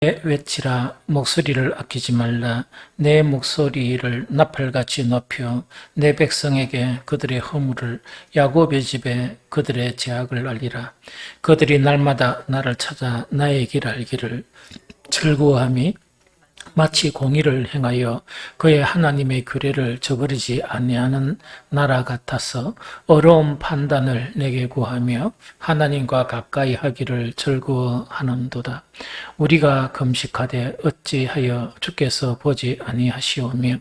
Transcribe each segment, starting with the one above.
외치라 목소리를 아끼지 말라. 내 목소리를 나팔같이 높여 내 백성에게 그들의 허물을, 야곱의 집에 그들의 죄악을 알리라. 그들이 날마다 나를 찾아 나의 길 알기를 즐거워함이 마치 공의를 행하여 그의 하나님의 규례를 저버리지 아니하는 나라 같아서 어려운 판단을 내게 구하며 하나님과 가까이 하기를 즐거워하는도다. 우리가 금식하되 어찌하여 주께서 보지 아니하시오며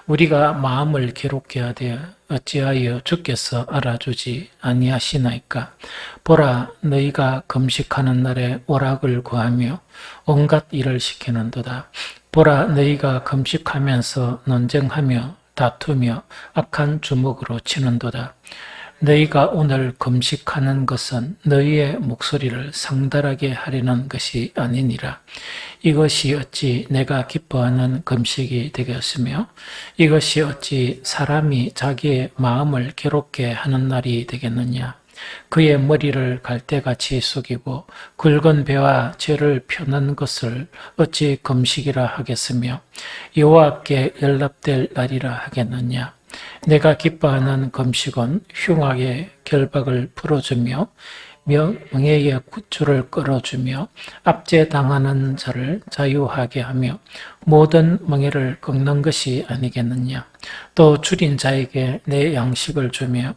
우리가 마음을 괴롭게 하되 어찌하여 주께서 알아주지 아니하시나이까. 보라, 너희가 금식하는 날에 오락을 구하며 온갖 일을 시키는도다. 보라, 너희가 금식하면서 논쟁하며 다투며 악한 주먹으로 치는도다. 너희가 오늘 금식하는 것은 너희의 목소리를 상달하게 하려는 것이 아니니라. 이것이 어찌 내가 기뻐하는 금식이 되겠으며 이것이 어찌 사람이 자기의 마음을 괴롭게 하는 날이 되겠느냐. 그의 머리를 갈대같이 숙이고 굵은 배와 죄를 펴는 것을 어찌 금식이라 하겠으며 여호와께 연락될 날이라 하겠느냐. 내가 기뻐하는 금식은 흉악의 결박을 풀어주며 명예의 줄을 끌어주며 압제당하는 자를 자유하게 하며 모든 멍에를 꺾는 것이 아니겠느냐. 또 줄인 자에게 내 양식을 주며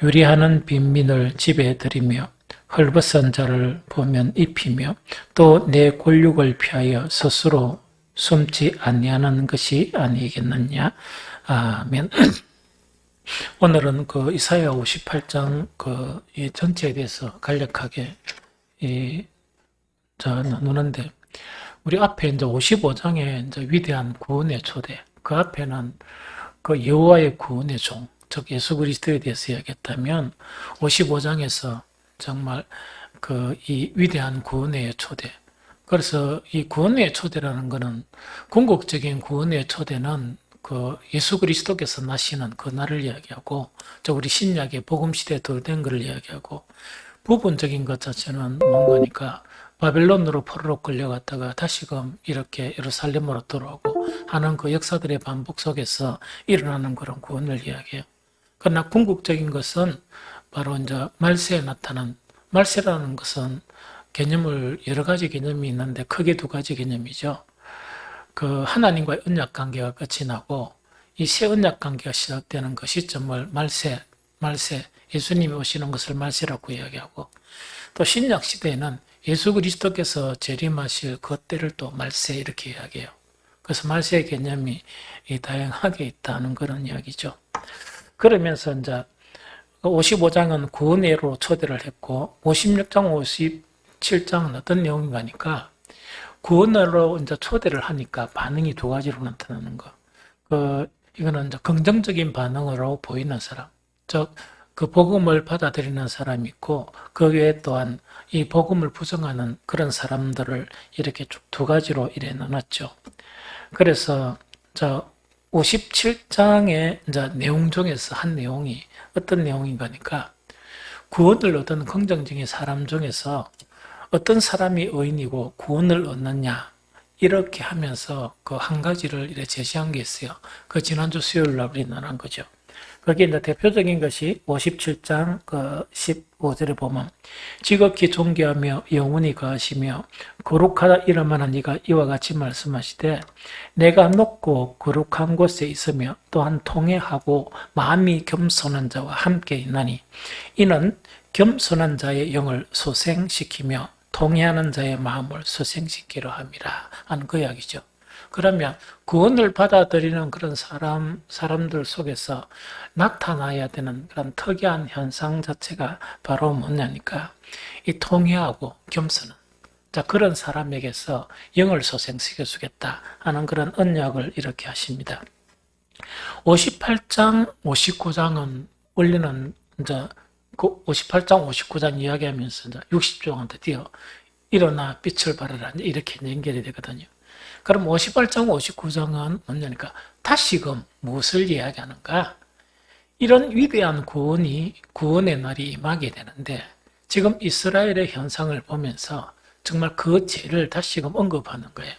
유리하는 빈민을 집에 들이며 헐벗은 자를 보면 입히며 또 내 권력을 피하여 스스로 숨지 아니하는 것이 아니겠느냐. 아멘. 오늘은 그 이사야 58장 이 전체에 대해서 간략하게 나누는데, 우리 앞에 이제 55장에 이제 위대한 구원의 초대, 그 앞에는 그 여호와의 구원의 종, 즉 예수 그리스도에 대해서 이야기했다면 55장에서 정말 이 위대한 구원의 초대. 그래서 이 구원의 초대라는 것은, 궁극적인 구원의 초대는 그 예수 그리스도께서 나시는 그 날을 이야기하고, 우리 신약의 복음 시대에 돌된 것을 이야기하고, 부분적인 것 자체는 뭔가니까 바벨론으로 포로로 끌려갔다가 다시금 이렇게 예루살렘으로 돌아오고 하는 그 역사들의 반복 속에서 일어나는 그런 구원을 이야기해요. 그러나 궁극적인 것은 바로 이제 말세에 나타난, 말세라는 것은 개념을 여러 가지 개념이 있는데 크게 두 가지 개념이죠. 그 하나님과의 언약 관계가 끝이 나고 이 새 언약 관계가 시작되는 그 시점을 말세, 예수님이 오시는 것을 말세라고 이야기하고, 또 신약 시대에는 예수 그리스도께서 재림하실 그 때를 또 말세 이렇게 이야기해요. 그래서 말세의 개념이 다양하게 있다는 그런 이야기죠. 그러면서 이제 55장은 구원회로 초대를 했고 56장, 57장은 어떤 내용인가 하니까 구원으로 이제 초대를 하니까 반응이 두 가지로 나타나는 거. 이거는 이제 긍정적인 반응으로 보이는 사람, 즉 그 복음을 받아들이는 사람이 있고, 그 외에 또한 이 복음을 부정하는 그런 사람들을 이렇게 쭉 두 가지로 이래 나눴죠. 그래서 57장의 이제 내용 중에서 한 내용이 어떤 내용인가 하니까, 구원을 얻은 긍정적인 사람 중에서 어떤 사람이 의인이고 구원을 얻느냐, 이렇게 하면서 그 한 가지를 이렇게 제시한 게 있어요. 그 지난주 수요일 날 우리 나눈 거죠. 거기에 이제 대표적인 것이 57장 15절에 보면, 지극히 존귀하며 영원히 거하시며 거룩하다 이름하는 이가 이와 같이 말씀하시되, 내가 높고 거룩한 곳에 있으며 또한 통회하고 마음이 겸손한 자와 함께 있나니 이는 겸손한 자의 영을 소생시키며 통회하는 자의 마음을 소생시키려 함이라 하는 그 이야기죠. 그러면 구원을 받아들이는 그런 사람들 속에서 나타나야 되는 그런 특이한 현상 자체가 바로 뭐냐니까, 이 통회하고 겸손은, 그런 사람에게서 영을 소생시켜 주겠다 하는 그런 언약을 이렇게 하십니다. 58장, 59장은 원래는 이제 그 58장, 59장 이야기하면서 60장한테 뛰어 일어나 빛을 발하라 이렇게 연결이 되거든요. 그럼 58장, 59장은 뭐냐니까 다시금 무엇을 이야기하는가? 이런 위대한 구원의 날이 임하게 되는데, 지금 이스라엘의 현상을 보면서 정말 그 죄를 다시금 언급하는 거예요.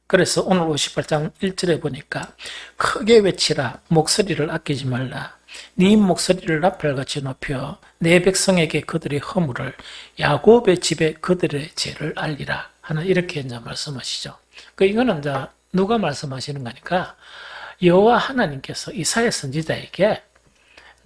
그래서 오늘 58장 1절에 보니까 크게 외치라 목소리를 아끼지 말라 네 목소리를 나팔같이 높여 내 백성에게 그들의 허물을 야곱의 집에 그들의 죄를 알리라 하는 이렇게 이제 말씀하시죠. 이거는 이제 누가 말씀하시는 거니까 여호와 하나님께서 이사야 선지자에게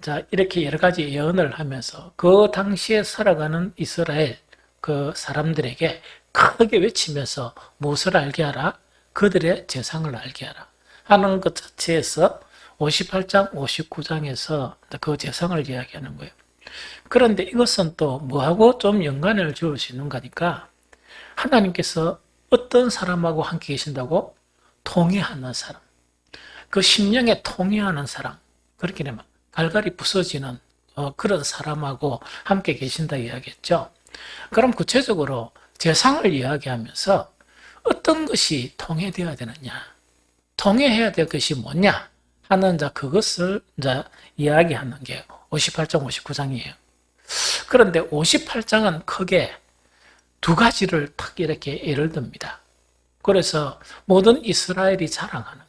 자 이렇게 여러 가지 예언을 하면서 그 당시에 살아가는 이스라엘 그 사람들에게 크게 외치면서 무엇을 알게 하라? 그들의 재상을 알게 하라 하는 것 자체에서 58장, 59장에서 그 재상을 이야기하는 거예요. 그런데 이것은 또 뭐하고 좀 연관을 지을 수 있는 거니까 하나님께서 어떤 사람하고 함께 계신다고? 통회하는 사람. 그 심령에 통회하는 사람. 그렇게 되면 갈갈이 부서지는 그런 사람하고 함께 계신다 이야기했죠. 그럼 구체적으로 재상을 이야기하면서 어떤 것이 통회되어야 되느냐? 통회해야 될 것이 뭐냐? 하는 그것을 이야기하는 게 58장, 59장이에요. 그런데 58장은 크게 두 가지를 딱 이렇게 예를 듭니다. 그래서 모든 이스라엘이 자랑하는,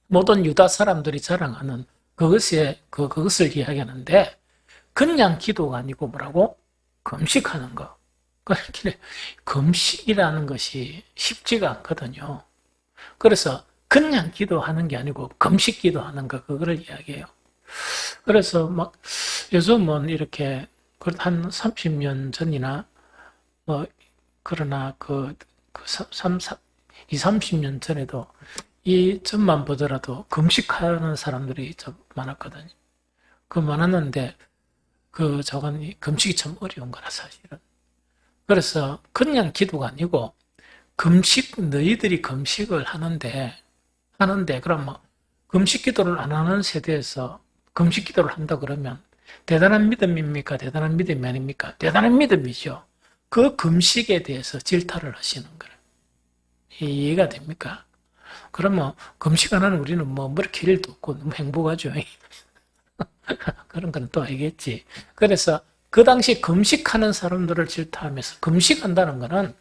모든 유다 사람들이 자랑하는 그것을 이야기하는데, 그냥 기도가 아니고 뭐라고? 금식하는 거. 그렇게 금식이라는 것이 쉽지가 않거든요. 그래서 그냥 기도하는 게 아니고 금식 기도하는 거, 그거를 이야기해요. 그래서 막 요즘은 이렇게 한 30년 전이나 그러나 30년 전에도 이 점만 보더라도 금식하는 사람들이 좀 많았거든요. 많았는데 저건 금식이 참 어려운 거라 사실은. 그래서 그냥 기도가 아니고 너희들이 금식을 하는데 그럼 금식 기도를 안 하는 세대에서 금식 기도를 한다 그러면 대단한 믿음입니까? 대단한 믿음이 아닙니까? 대단한 믿음이죠. 그 금식에 대해서 질타를 하시는 거예요. 이해가 됩니까? 그러면 금식 안 하는 우리는 그렇게 일도 없고 너무 행복하죠. 그런 건 또 알겠지. 그래서 그 당시 금식하는 사람들을 질타하면서 금식한다는 거는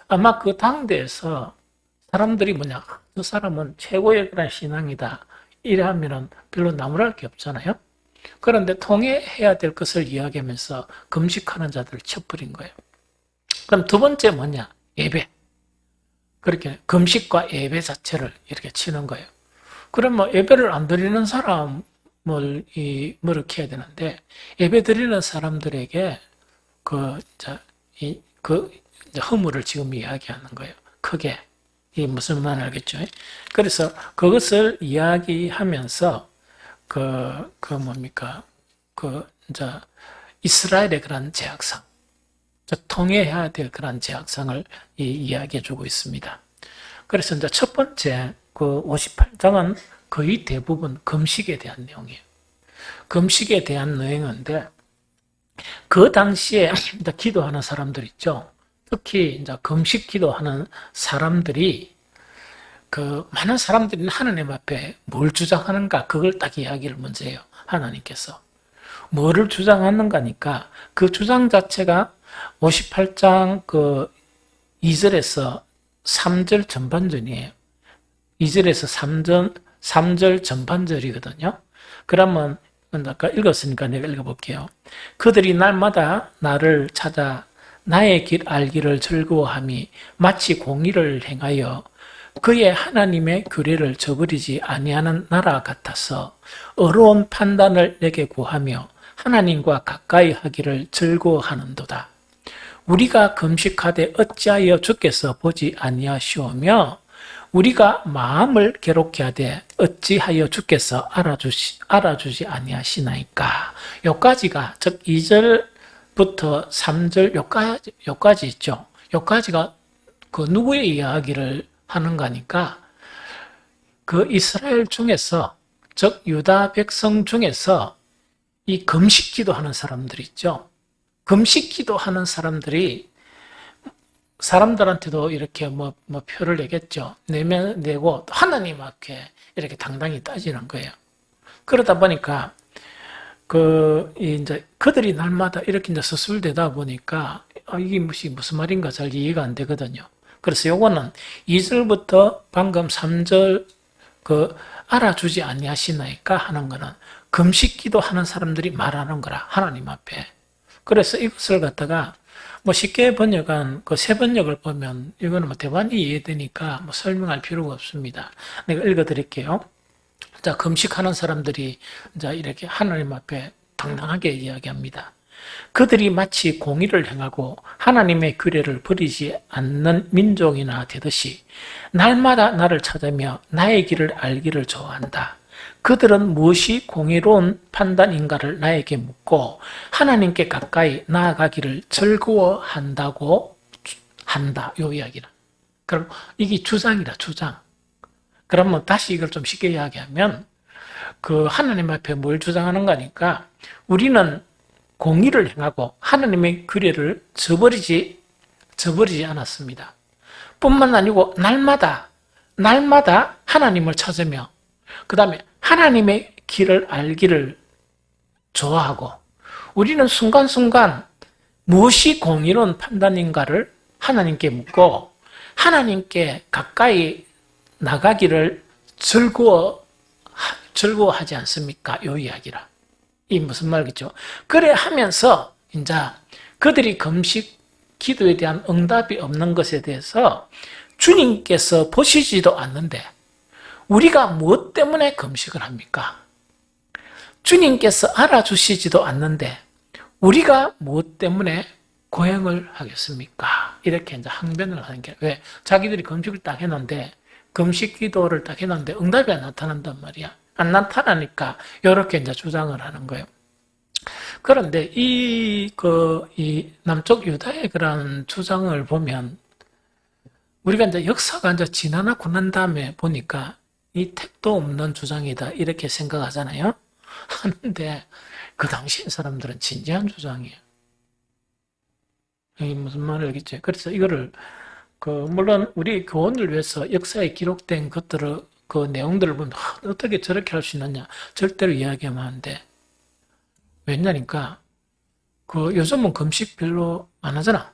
아마 그 당대에서 사람들이 저 사람은 최고의 그런 신앙이다. 이래 하면은 별로 나무랄 게 없잖아요. 그런데 통해해야 될 것을 이야기하면서 금식하는 자들을 쳐버린 거예요. 그럼 두 번째 뭐냐? 예배. 그렇게 금식과 예배 자체를 이렇게 치는 거예요. 그럼 예배를 안 드리는 사람을 이렇게 해야 되는데, 예배 드리는 사람들에게 허물을 지금 이야기하는 거예요. 크게. 이 무슨 말 알겠죠? 그래서 그것을 이야기하면서 이스라엘의 그런 제약상, 통해야 될 그런 제약상을 이야기해 주고 있습니다. 그래서 첫 번째 58장은 거의 대부분 금식에 대한 내용이에요. 금식에 대한 내용인데 그 당시에 기도하는 사람들 있죠. 특히 금식 기도하는 사람들이 많은 사람들이 하나님 앞에 뭘 주장하는가 그걸 딱 이야기를 먼저 해요. 하나님께서 뭐를 주장하는가니까 그 주장 자체가 58장 2절에서 3절 전반전이에요. 2절에서 3절 전반절이거든요. 그러면 아까 읽었으니까 내가 읽어볼게요. 그들이 날마다 나를 찾아 나의 길 알기를 즐거워함이 마치 공의를 행하여 그의 하나님의 규례를 저버리지 아니하는 나라 같아서 어려운 판단을 내게 구하며 하나님과 가까이 하기를 즐거워하는도다. 우리가 금식하되 어찌하여 주께서 보지 아니하시오며 우리가 마음을 괴롭게 하되 어찌하여 주께서 알아주지 아니하시나이까. 요까지가 즉 2절부터 3절 요까지 있죠. 요까지가 누구의 이야기를 하는 거니까 이스라엘 중에서 즉 유다 백성 중에서 이 금식 기도하는 사람들이 있죠. 금식 기도하는 사람들한테도 이렇게 표를 내겠죠. 내고 하나님 앞에 이렇게 당당히 따지는 거예요. 그러다 보니까 이제 그들이 날마다 이렇게 이제 서술되다 보니까 이게 무슨 말인가 잘 이해가 안 되거든요. 그래서 요거는 2절부터 방금 3절 알아주지 아니하시나이까 하는 거는 금식 기도하는 사람들이 말하는 거라, 하나님 앞에. 그래서 이것을 갖다가 쉽게 번역한 세 번역을 보면 이거는 대반이 이해되니까 설명할 필요가 없습니다. 내가 읽어 드릴게요. 자, 금식하는 사람들이 자, 이렇게 하나님 앞에 당당하게 이야기합니다. 그들이 마치 공의를 행하고 하나님의 규례를 버리지 않는 민족이나 되듯이 날마다 나를 찾으며 나의 길을 알기를 좋아한다. 그들은 무엇이 공의로운 판단인가를 나에게 묻고 하나님께 가까이 나아가기를 즐거워한다고 한다. 요 이야기는. 그럼 이게 주장이다, 주장. 그러면 다시 이걸 좀 쉽게 이야기하면 하나님 앞에 뭘 주장하는 거니까 우리는 공의를 행하고 하나님의 규례를 저버리지 않았습니다. 뿐만 아니고 날마다 하나님을 찾으며 그 다음에 하나님의 길을 알기를 좋아하고 우리는 순간순간 무엇이 공의로운 판단인가를 하나님께 묻고 하나님께 가까이 나가기를 즐거워하지 않습니까? 요 이야기라. 이 무슨 말이겠죠? 그래 하면서 이제 그들이 금식 기도에 대한 응답이 없는 것에 대해서 주님께서 보시지도 않는데 우리가 무엇 때문에 금식을 합니까? 주님께서 알아주시지도 않는데 우리가 무엇 때문에 고행을 하겠습니까? 이렇게 이제 항변을 하는 게 왜? 자기들이 금식을 딱 해놓은데 금식 기도를 딱 해놓은데 응답이 안 나타난단 말이야. 안 나타나니까 이렇게 이제 주장을 하는 거예요. 그런데 이 남쪽 유다의 그런 주장을 보면 우리가 이제 역사가 이제 지나고 난 다음에 보니까 이 택도 없는 주장이다 이렇게 생각하잖아요. 하는데 그 당시 사람들은 진지한 주장이에요. 이게 무슨 말을 알겠죠? 그래서 이거를 물론 우리 교훈을 위해서 역사에 기록된 것들을 그 내용들을 보면 어떻게 저렇게 할 수 있느냐 절대로 이야기하면 안 돼. 왜냐니까 요즘은 금식 별로 안 하잖아.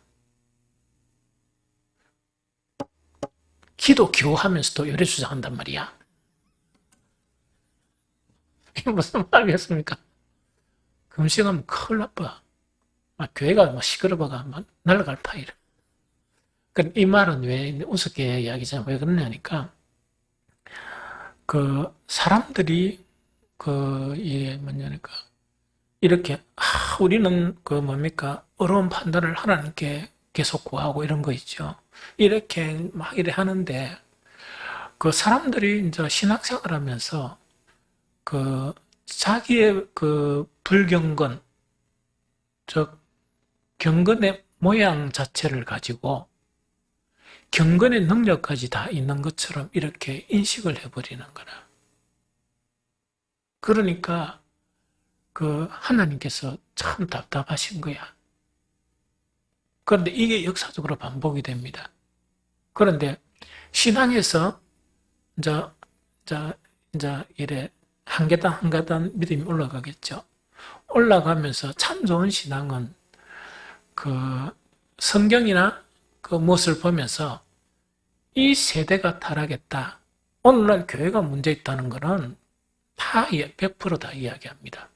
기도 교하면서도 열애 주장한단 말이야. 이게 무슨 말이겠습니까? 금식하면 큰일 나빠. 교회가 시끄러워가 날아갈 파이라. 이 말은 왜 우습게 이야기잖아. 왜 그러냐니까 사람들이 이게 뭐냐니까 이렇게 우리는 어려운 판단을 하나님께 계속 구하고 이런 거 있죠. 이렇게 막 이래 하는데 사람들이 이제 신학생활 하면서 자기의 불경건 즉 경건의 모양 자체를 가지고 경건의 능력까지 다 있는 것처럼 이렇게 인식을 해버리는 거라. 그러니까 하나님께서 참 답답하신 거야. 그런데 이게 역사적으로 반복이 됩니다. 그런데 신앙에서 이제 이래 한 계단 한 계단 믿음이 올라가겠죠. 올라가면서 참 좋은 신앙은 성경이나 무엇을 보면서 이 세대가 타락했다. 오늘날 교회가 문제 있다는 것은 다 100% 이야기합니다.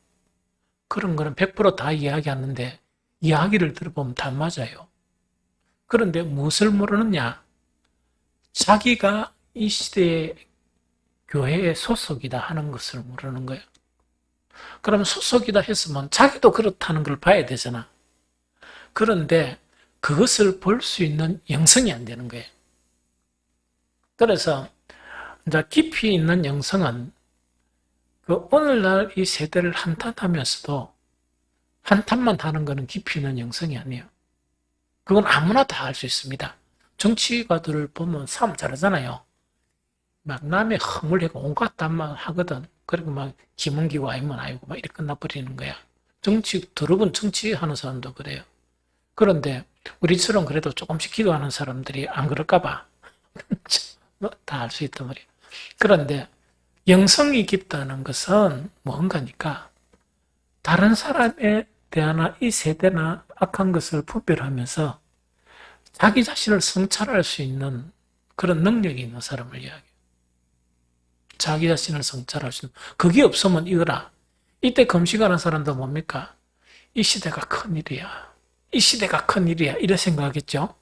그런 거는 100% 이야기하는데 이야기를 들어보면 다 맞아요. 그런데 무엇을 모르느냐? 자기가 이 시대의 교회의 소속이다 하는 것을 모르는 거예요. 그럼 소속이다 했으면 자기도 그렇다는 걸 봐야 되잖아. 그런데 그것을 볼 수 있는 영성이 안 되는 거예요. 그래서 이제 깊이 있는 영성은 오늘날 이 세대를 한탄하면서도 한탄만 하는 것은 깊이 있는 영성이 아니에요. 그건 아무나 다 할 수 있습니다. 정치가들을 보면 싸움 잘하잖아요. 막 남의 허물하고 온갖 단말 하거든. 그리고 막 김은기고 아니면 아니고 막 이렇게 끝나버리는 거야. 더러운 정치하는 사람도 그래요. 그런데 우리처럼 그래도 조금씩 기도하는 사람들이 안 그럴까봐 다 할 수 있단 말이에요. 그런데 영성이 깊다는 것은 뭔가니까 다른 사람에 대한 이 세대나 악한 것을 분별하면서 자기 자신을 성찰할 수 있는 그런 능력이 있는 사람을 이야기해요. 자기 자신을 성찰할 수 있는. 그게 없으면 이거라. 이때 금식하는 사람도 뭡니까? 이 시대가 큰일이야. 이 시대가 큰일이야. 이래 생각하겠죠?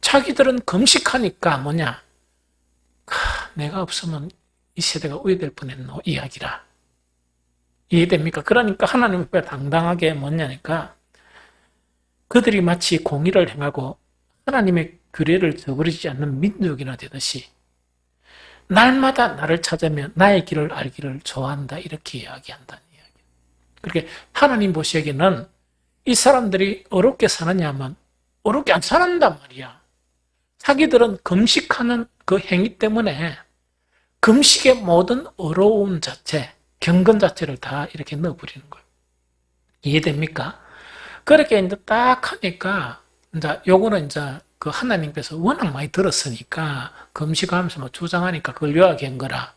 자기들은 금식하니까 뭐냐? 내가 없으면 이 시대가 우회될 뻔했노. 이야기라. 이해됩니까? 그러니까 하나님 앞에 당당하게 뭐냐니까 그들이 마치 공의를 행하고 하나님의 규례를 저버리지 않는 민족이나 되듯이 날마다 나를 찾으며 나의 길을 알기를 좋아한다. 이렇게 이야기한다는 이야기. 그렇게 하나님 보시기에는 이 사람들이 어렵게 사느냐 하면 어렵게 안 산단 말이야. 자기들은 금식하는 그 행위 때문에 금식의 모든 어려움 자체, 경건 자체를 다 이렇게 넣어버리는 거예요. 이해됩니까? 그렇게 이제 딱 하니까, 이제 요거는 이제 그 하나님께서 워낙 많이 들었으니까, 금식하면서 뭐 주장하니까 그걸 요약한 거라.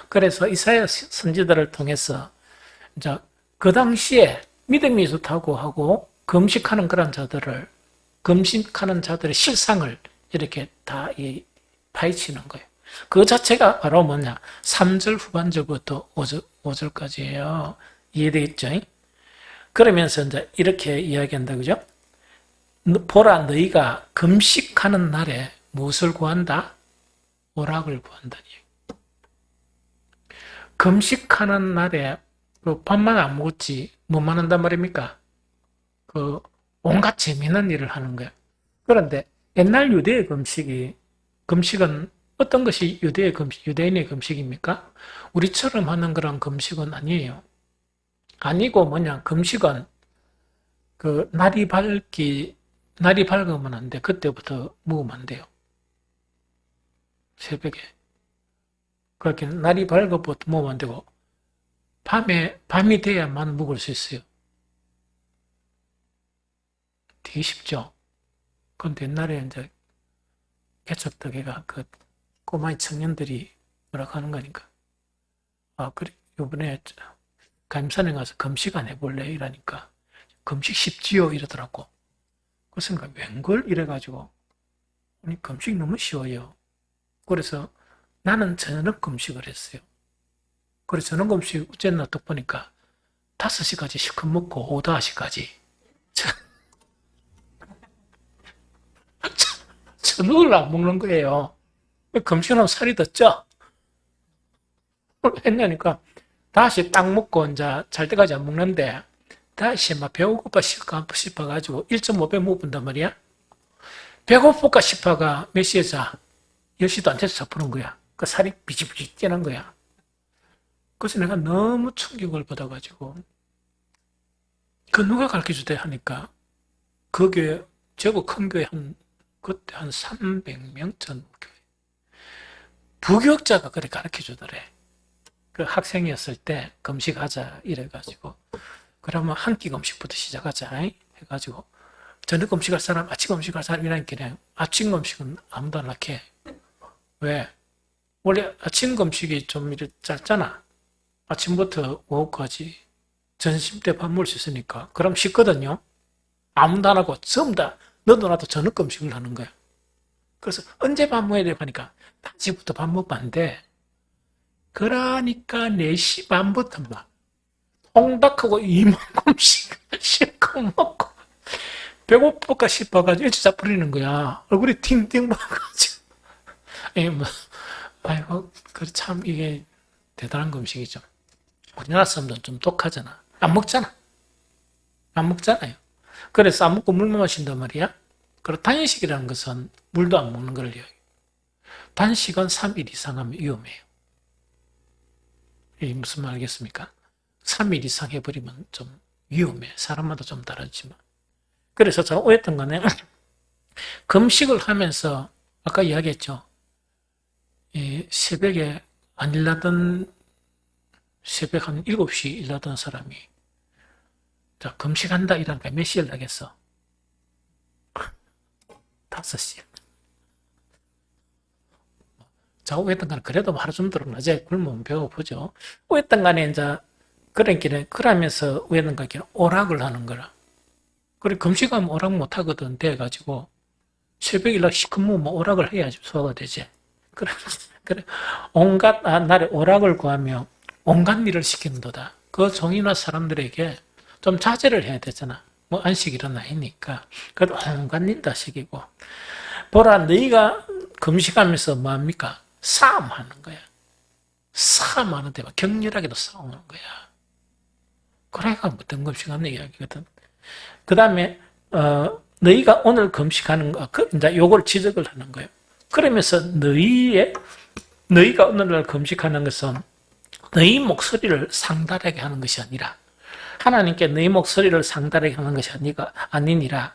그래서 이사야 선지자를 통해서, 이제 그 당시에 믿음이 좋다고 하고, 금식하는 그런 자들을, 금식하는 자들의 실상을 이렇게 다 파헤치는 거예요. 그 자체가 바로 뭐냐? 3절 후반절부터 5절까지예요. 이해되겠죠? 그러면서 이제 이렇게 이야기한다, 그죠? 보라, 너희가 금식하는 날에 무엇을 구한다? 오락을 구한다니. 금식하는 날에 밥만 안 먹었지, 뭐만 한단 말입니까? 온갖 재미있는 일을 하는 거야. 그런데 옛날 유대의 금식은 어떤 것이 유대인의 금식입니까? 우리처럼 하는 그런 금식은 아니에요. 아니고 뭐냐, 금식은 날이 밝으면 안 돼. 그때부터 먹으면 안 돼요. 새벽에. 그렇게 날이 밝으부터 먹으면 안 되고, 밤이 돼야만 먹을 수 있어요. 되게 쉽죠? 근데 옛날에 이제 개척덕에가 꼬마이 청년들이 뭐라고 하는 거니까. 그래, 요번에 감산에 가서 금식 안 해볼래? 이러니까. 금식 쉽지요? 이러더라고. 그 생각, 웬걸? 이래가지고. 아니, 금식 너무 쉬워요. 그래서 나는 저녁 금식을 했어요. 그래서 저녁 금식 어쨌나 또 보니까 5시까지 실컷 먹고 5-5시까지. 저녁을 안 먹는 거예요. 금식하면 살이 더 쪄. 했냐니까 다시 딱 먹고 이제 잘 때까지 안 먹는데 다시 막 배고파 싶어가지고 1.5배 먹는단 말이야. 배고플까 싶어가 몇 시에 자? 10시도 안 돼서 자푸는 거야. 그 살이 비지비지 찌는 거야. 그래서 내가 너무 충격을 받아가지고 누가 가르쳐주대 하니까 그 교회, 제법 큰 교회 그때 한 300명 전 교회. 부교육자가 그렇게 가르쳐주더래. 그 학생이었을 때 금식하자 이래가지고 그러면 한 끼 금식부터 시작하자 해가지고 저녁 금식할 사람, 아침 금식할 사람 이라니까 아침 금식은 아무도 안 할게. 왜? 원래 아침 금식이 좀 이렇게 짧잖아. 아침부터 오후까지 점심 때 밥 먹을 수 있으니까. 그럼 쉽거든요. 아무도 안 하고 전부 다 너도 나도 저녁 금식을 하는 거야. 그래서 언제 밥 먹어야 돼? 하니까 5시부터 밥 먹으면 안 돼. 그러니까 4시 반부터 막 통닭하고 이만큼씩 실컷 먹고 배고플까 싶어가지고 일찍 자버리는 거야. 얼굴이 팅팅 부어가지고. 아이고, 참 이게 대단한 금식이죠. 우리나라 사람들은 좀 독하잖아. 안 먹잖아. 안 먹잖아요. 그래서 안 먹고 물만 마신단 말이야. 그리고 단식이라는 것은 물도 안 먹는 걸 이야기해요. 단식은 3일 이상 하면 위험해요. 이게 무슨 말 알겠습니까? 3일 이상 해버리면 좀 위험해. 사람마다 좀 다르지만. 그래서 저는 오해했던 거는 금식을 하면서 아까 이야기했죠. 새벽에 안 일하던 새벽 한 7시 일하던 사람이 자 금식한다 이러니까 몇 시에 일하겠어? 5시. 자, 오했던 간에 그래도 하루 정도는 낮에 굶으면 배고프죠. 오했던 간에 이제 그러면서 오했던 간에 오락을 하는 거라. 그래, 금식하면 오락 못 하거든. 돼가지고, 새벽에 일 시커먼 뭐 오락을 해야지 소화가 되지. 그래, 그래. 온갖, 날에 오락을 구하며 온갖 일을 시키는도다. 그 종이나 사람들에게 좀 자제를 해야 되잖아. 뭐 안식 일어나니까. 그래도 온갖 일 다 시키고. 보라, 너희가 금식하면서 뭐합니까? 싸움하는 거야. 싸움하는데 막 격렬하게도 싸우는 거야. 그래가 어떤 금식하는 이야기거든. 그 다음에 너희가 오늘 금식하는 거, 이제 요걸 지적을 하는 거예요. 그러면서 너희가 오늘날 금식하는 것은 너희 목소리를 상달하게 하는 것이 아니라 하나님께 너희 목소리를 상달하게 하는 것이 아니니라.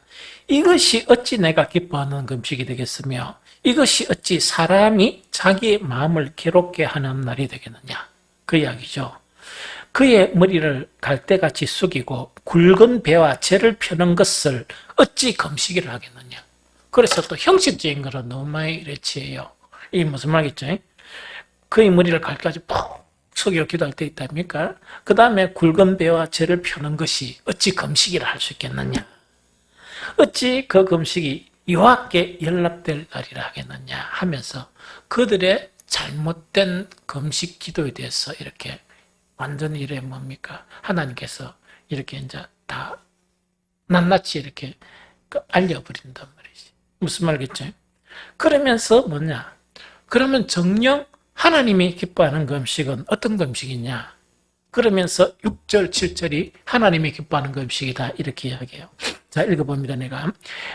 이것이 어찌 내가 기뻐하는 금식이 되겠으며 이것이 어찌 사람이 자기의 마음을 괴롭게 하는 날이 되겠느냐. 그 이야기죠. 그의 머리를 갈대같이 숙이고 굵은 배와 재를 펴는 것을 어찌 금식이라 하겠느냐. 그래서 또 형식적인 거로 너무 많이 이래치해요. 이게 무슨 말이겠죠? 그의 머리를 갈대같이 푹 숙이고 기도할 때 있다 아닙니까? 그 다음에 굵은 배와 재를 펴는 것이 어찌 금식이라 할 수 있겠느냐. 어찌 그 금식이 여호와께 연락될 날이라 하겠느냐 하면서 그들의 잘못된 금식 기도에 대해서 이렇게 완전히 이래 뭡니까? 하나님께서 이렇게 이제 다 낱낱이 이렇게 알려버린단 말이지. 무슨 말이겠죠? 그러면서 뭐냐? 그러면 정녕 하나님이 기뻐하는 금식은 어떤 금식이냐? 그러면서 6절, 7절이 하나님이 기뻐하는 금식이다. 이렇게 이야기해요. 자, 읽어봅니다.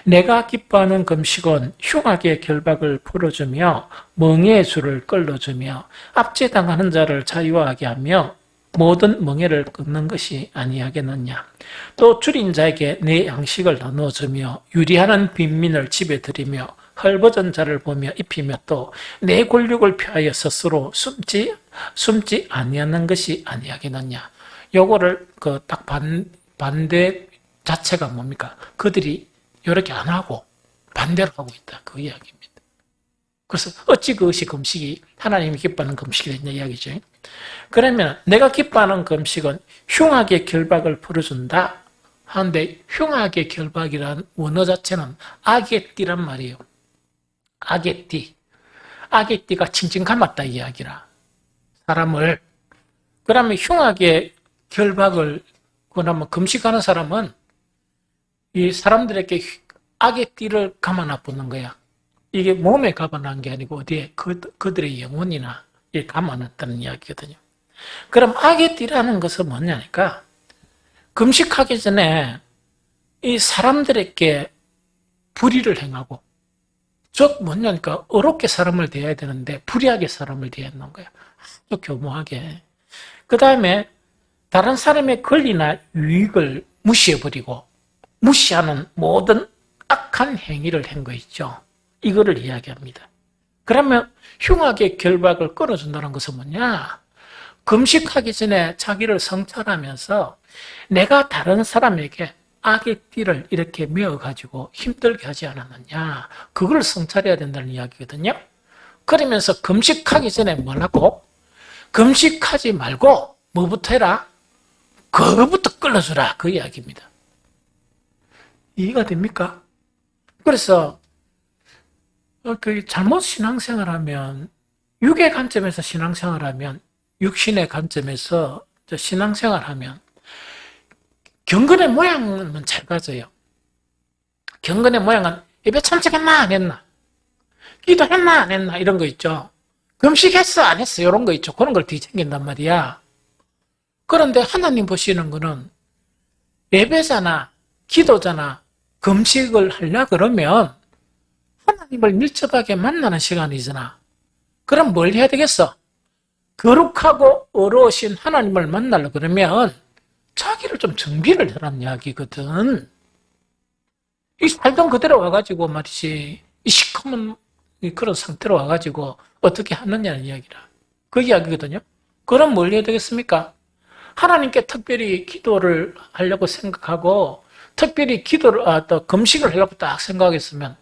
내가 기뻐하는 금식은 흉악의 결박을 풀어주며 멍에의 줄을 끌어주며 압제당하는 자를 자유하게 하며 모든 멍에를 끊는 것이 아니하겠느냐. 또 줄인 자에게 내 양식을 나누어주며 유리하는 빈민을 집에 들이며 헐벗은 자를 보며 입히며 또 내 권력을 펴하여 스스로 숨지 아니하는 것이 아니하겠느냐. 요거를 딱 반대 자체가 뭡니까? 그들이 이렇게 안 하고 반대로 하고 있다. 그 이야기입니다. 그래서 어찌 그것이 금식이 하나님이 기뻐하는 금식이 됐냐 이야기죠. 그러면 내가 기뻐하는 금식은 흉악의 결박을 풀어준다 하는데 흉악의 결박이란 원어 자체는 악의 띠란 말이에요. 악의 띠. 악의 띠가 칭칭 감았다 이야기라. 사람을. 그러면 흉악의 결박을 그러면 금식하는 사람은 이 사람들에게 악의 띠를 감아놔보는 거야. 이게 몸에 감아놓은 게 아니고 어디에 그들의 영혼이나 감아놨다는 이야기거든요. 그럼 악의 띠라는 것은 뭐냐니까 금식하기 전에 이 사람들에게 불의를 행하고 즉 뭐냐니까 어렵게 사람을 대해야 되는데 불의하게 사람을 대하는 거야. 아주 교묘하게. 그 다음에 다른 사람의 권리나 유익을 무시해버리고 무시하는 모든 악한 행위를 한 거 있죠. 이거를 이야기합니다. 그러면 흉악의 결박을 끊어준다는 것은 뭐냐? 금식하기 전에 자기를 성찰하면서 내가 다른 사람에게 악의 띠를 이렇게 메어가지고 힘들게 하지 않았느냐. 그걸 성찰해야 된다는 이야기거든요. 그러면서 금식하기 전에 뭐라고? 금식하지 말고 뭐부터 해라? 그거부터 끌어주라. 그 이야기입니다. 이해가 됩니까? 그래서 잘못 신앙생활하면 육의 관점에서 신앙생활하면 육신의 관점에서 신앙생활하면 경건의 모양은 잘 가져요. 경건의 모양은 예배 참석했나 안 했나? 기도했나 안 했나? 이런 거 있죠. 금식했어 안 했어? 이런 거 있죠. 그런 걸 뒤챙긴단 말이야. 그런데 하나님 보시는 거는 예배잖아, 기도잖아, 금식을 하려 그러면 하나님을 밀접하게 만나는 시간이잖아. 그럼 뭘 해야 되겠어? 거룩하고 어려우신 하나님을 만나려 그러면 자기를 좀 정비를 하라는 이야기거든. 이 살던 그대로 와가지고 말이지, 이 시커먼 그런 상태로 와가지고 어떻게 하느냐는 이야기라. 그 이야기거든요. 그럼 뭘 해야 되겠습니까? 하나님께 특별히 기도를 하려고 생각하고 특별히 기도를 또 금식을 하려고 딱 생각했으면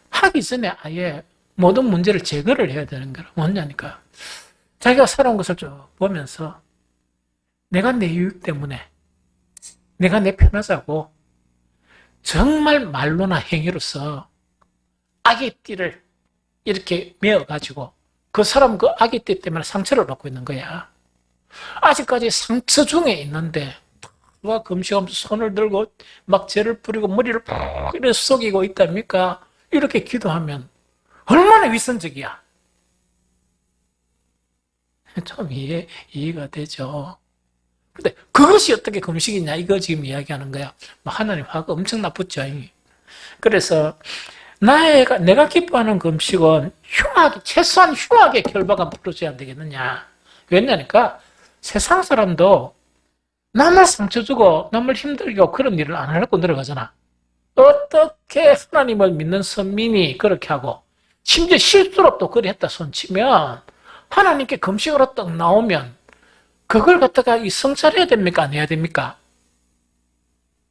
하기 전에 아예 모든 문제를 제거를 해야 되는 거라. 뭐냐니까 자기가 살아온 것을 좀 보면서 내가 내 유익 때문에 내가 내 편하자고 정말 말로나 행위로서 아기띠를 이렇게 메어가지고 그 사람 그 아기띠 때문에 상처를 받고 있는 거야. 아직까지 상처 중에 있는데 누가 금식하면서 손을 들고 막 죄를 뿌리고 머리를 푹 이렇게 속이고 있답니까? 이렇게 기도하면 얼마나 위선적이야. 좀 이해가 되죠. 근데 그것이 어떻게 금식이냐 이거 지금 이야기하는 거야. 하나님 화가 엄청 나쁘죠. 그래서 내가 기뻐하는 금식은 최소한 흉하게 결과가 벌어져야 안 되겠느냐. 왜냐니까 세상 사람도 남을 상처 주고 남을 힘들게 하고 그런 일을 안 하려고 들어가잖아. 어떻게 하나님을 믿는 선민이 그렇게 하고 심지어 실수로 또 그래 했다 손치면 하나님께 금식으로 딱 나오면 그걸 갖다가 성찰해야 됩니까? 안 해야 됩니까?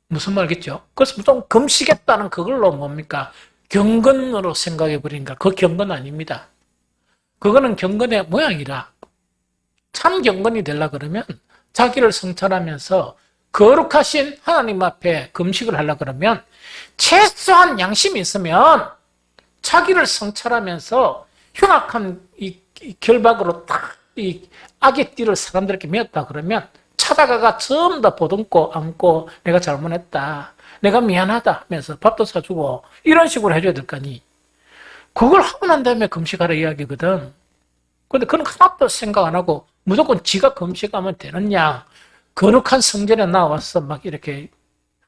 무슨 말겠죠? 그래서 좀 금식했다는 그걸로 뭡니까? 경건으로 생각해 버리니까 그 경건 아닙니다. 그거는 경건의 모양이라 참 경건이 되려 그러면 자기를 성찰하면서 거룩하신 하나님 앞에 금식을 하려 그러면 최소한 양심이 있으면 자기를 성찰하면서 흉악한 이 결박으로 딱 이 악의 띠를 사람들에게 메었다 그러면 찾아가가 전부 다 보듬고 안고 내가 잘못했다. 내가 미안하다 하면서 밥도 사주고 이런 식으로 해줘야 될 거 아니. 그걸 하고 난 다음에 금식하라 이야기거든. 근데 그런 하나도 생각 안 하고 무조건 지가 금식하면 되느냐. 거룩한 성전에 나와서 막 이렇게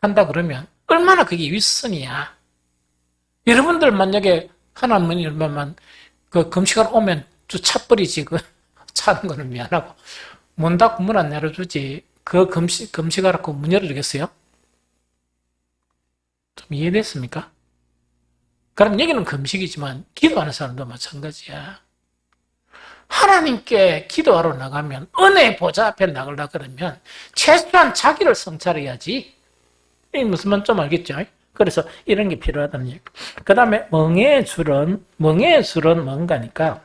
한다 그러면 얼마나 그게 윗선이야. 여러분들 만약에 하나님이 얼마만 그 금식하러 오면 주 차버리지 그 차는 거는 미안하고 문 닫고 문 안 열어주지 그 금식하라고 문 열어주겠어요? 좀 이해됐습니까? 그럼 여기는 금식이지만 기도하는 사람도 마찬가지야. 하나님께 기도하러 나가면 은혜 보좌 앞에 나가려고 그러면 최소한 자기를 성찰해야지. 이 무슨 말 좀 알겠죠? 그래서 이런 게 필요하다는 얘기. 그 다음에 멍에의 줄은 뭔가니까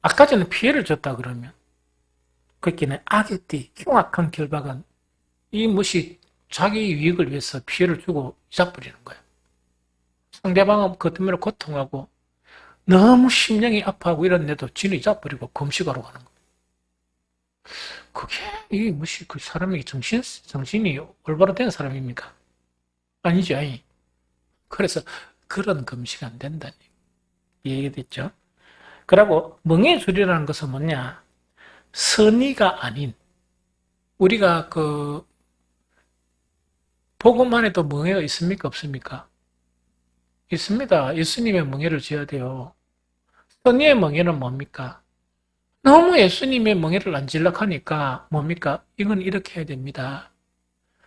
아까 전에 피해를 줬다 그러면 그렇기는 악의 띠, 흉악한 결박은 이 무엇이 자기 유익을 위해서 피해를 주고 잊어버리는 거야. 상대방은 그 때문에 고통하고 너무 심령이 아파하고 이런데도 지는 잊어버리고 금식하러 가는 거야. 그게 이 무엇이 그 사람이 정신이 올바로 된 사람입니까? 아니죠. 그래서 그런 금식 안 된다니. 이해됐죠? 그리고 멍에줄이라는 것은 뭐냐? 선의가 아닌 우리가 복음만 해도 멍에가 있습니까? 없습니까? 있습니다. 예수님의 멍에를 지어야 돼요. 선의의 멍에는 뭡니까? 너무 예수님의 멍에를 안 질려고 하니까 뭡니까? 이건 이렇게 해야 됩니다.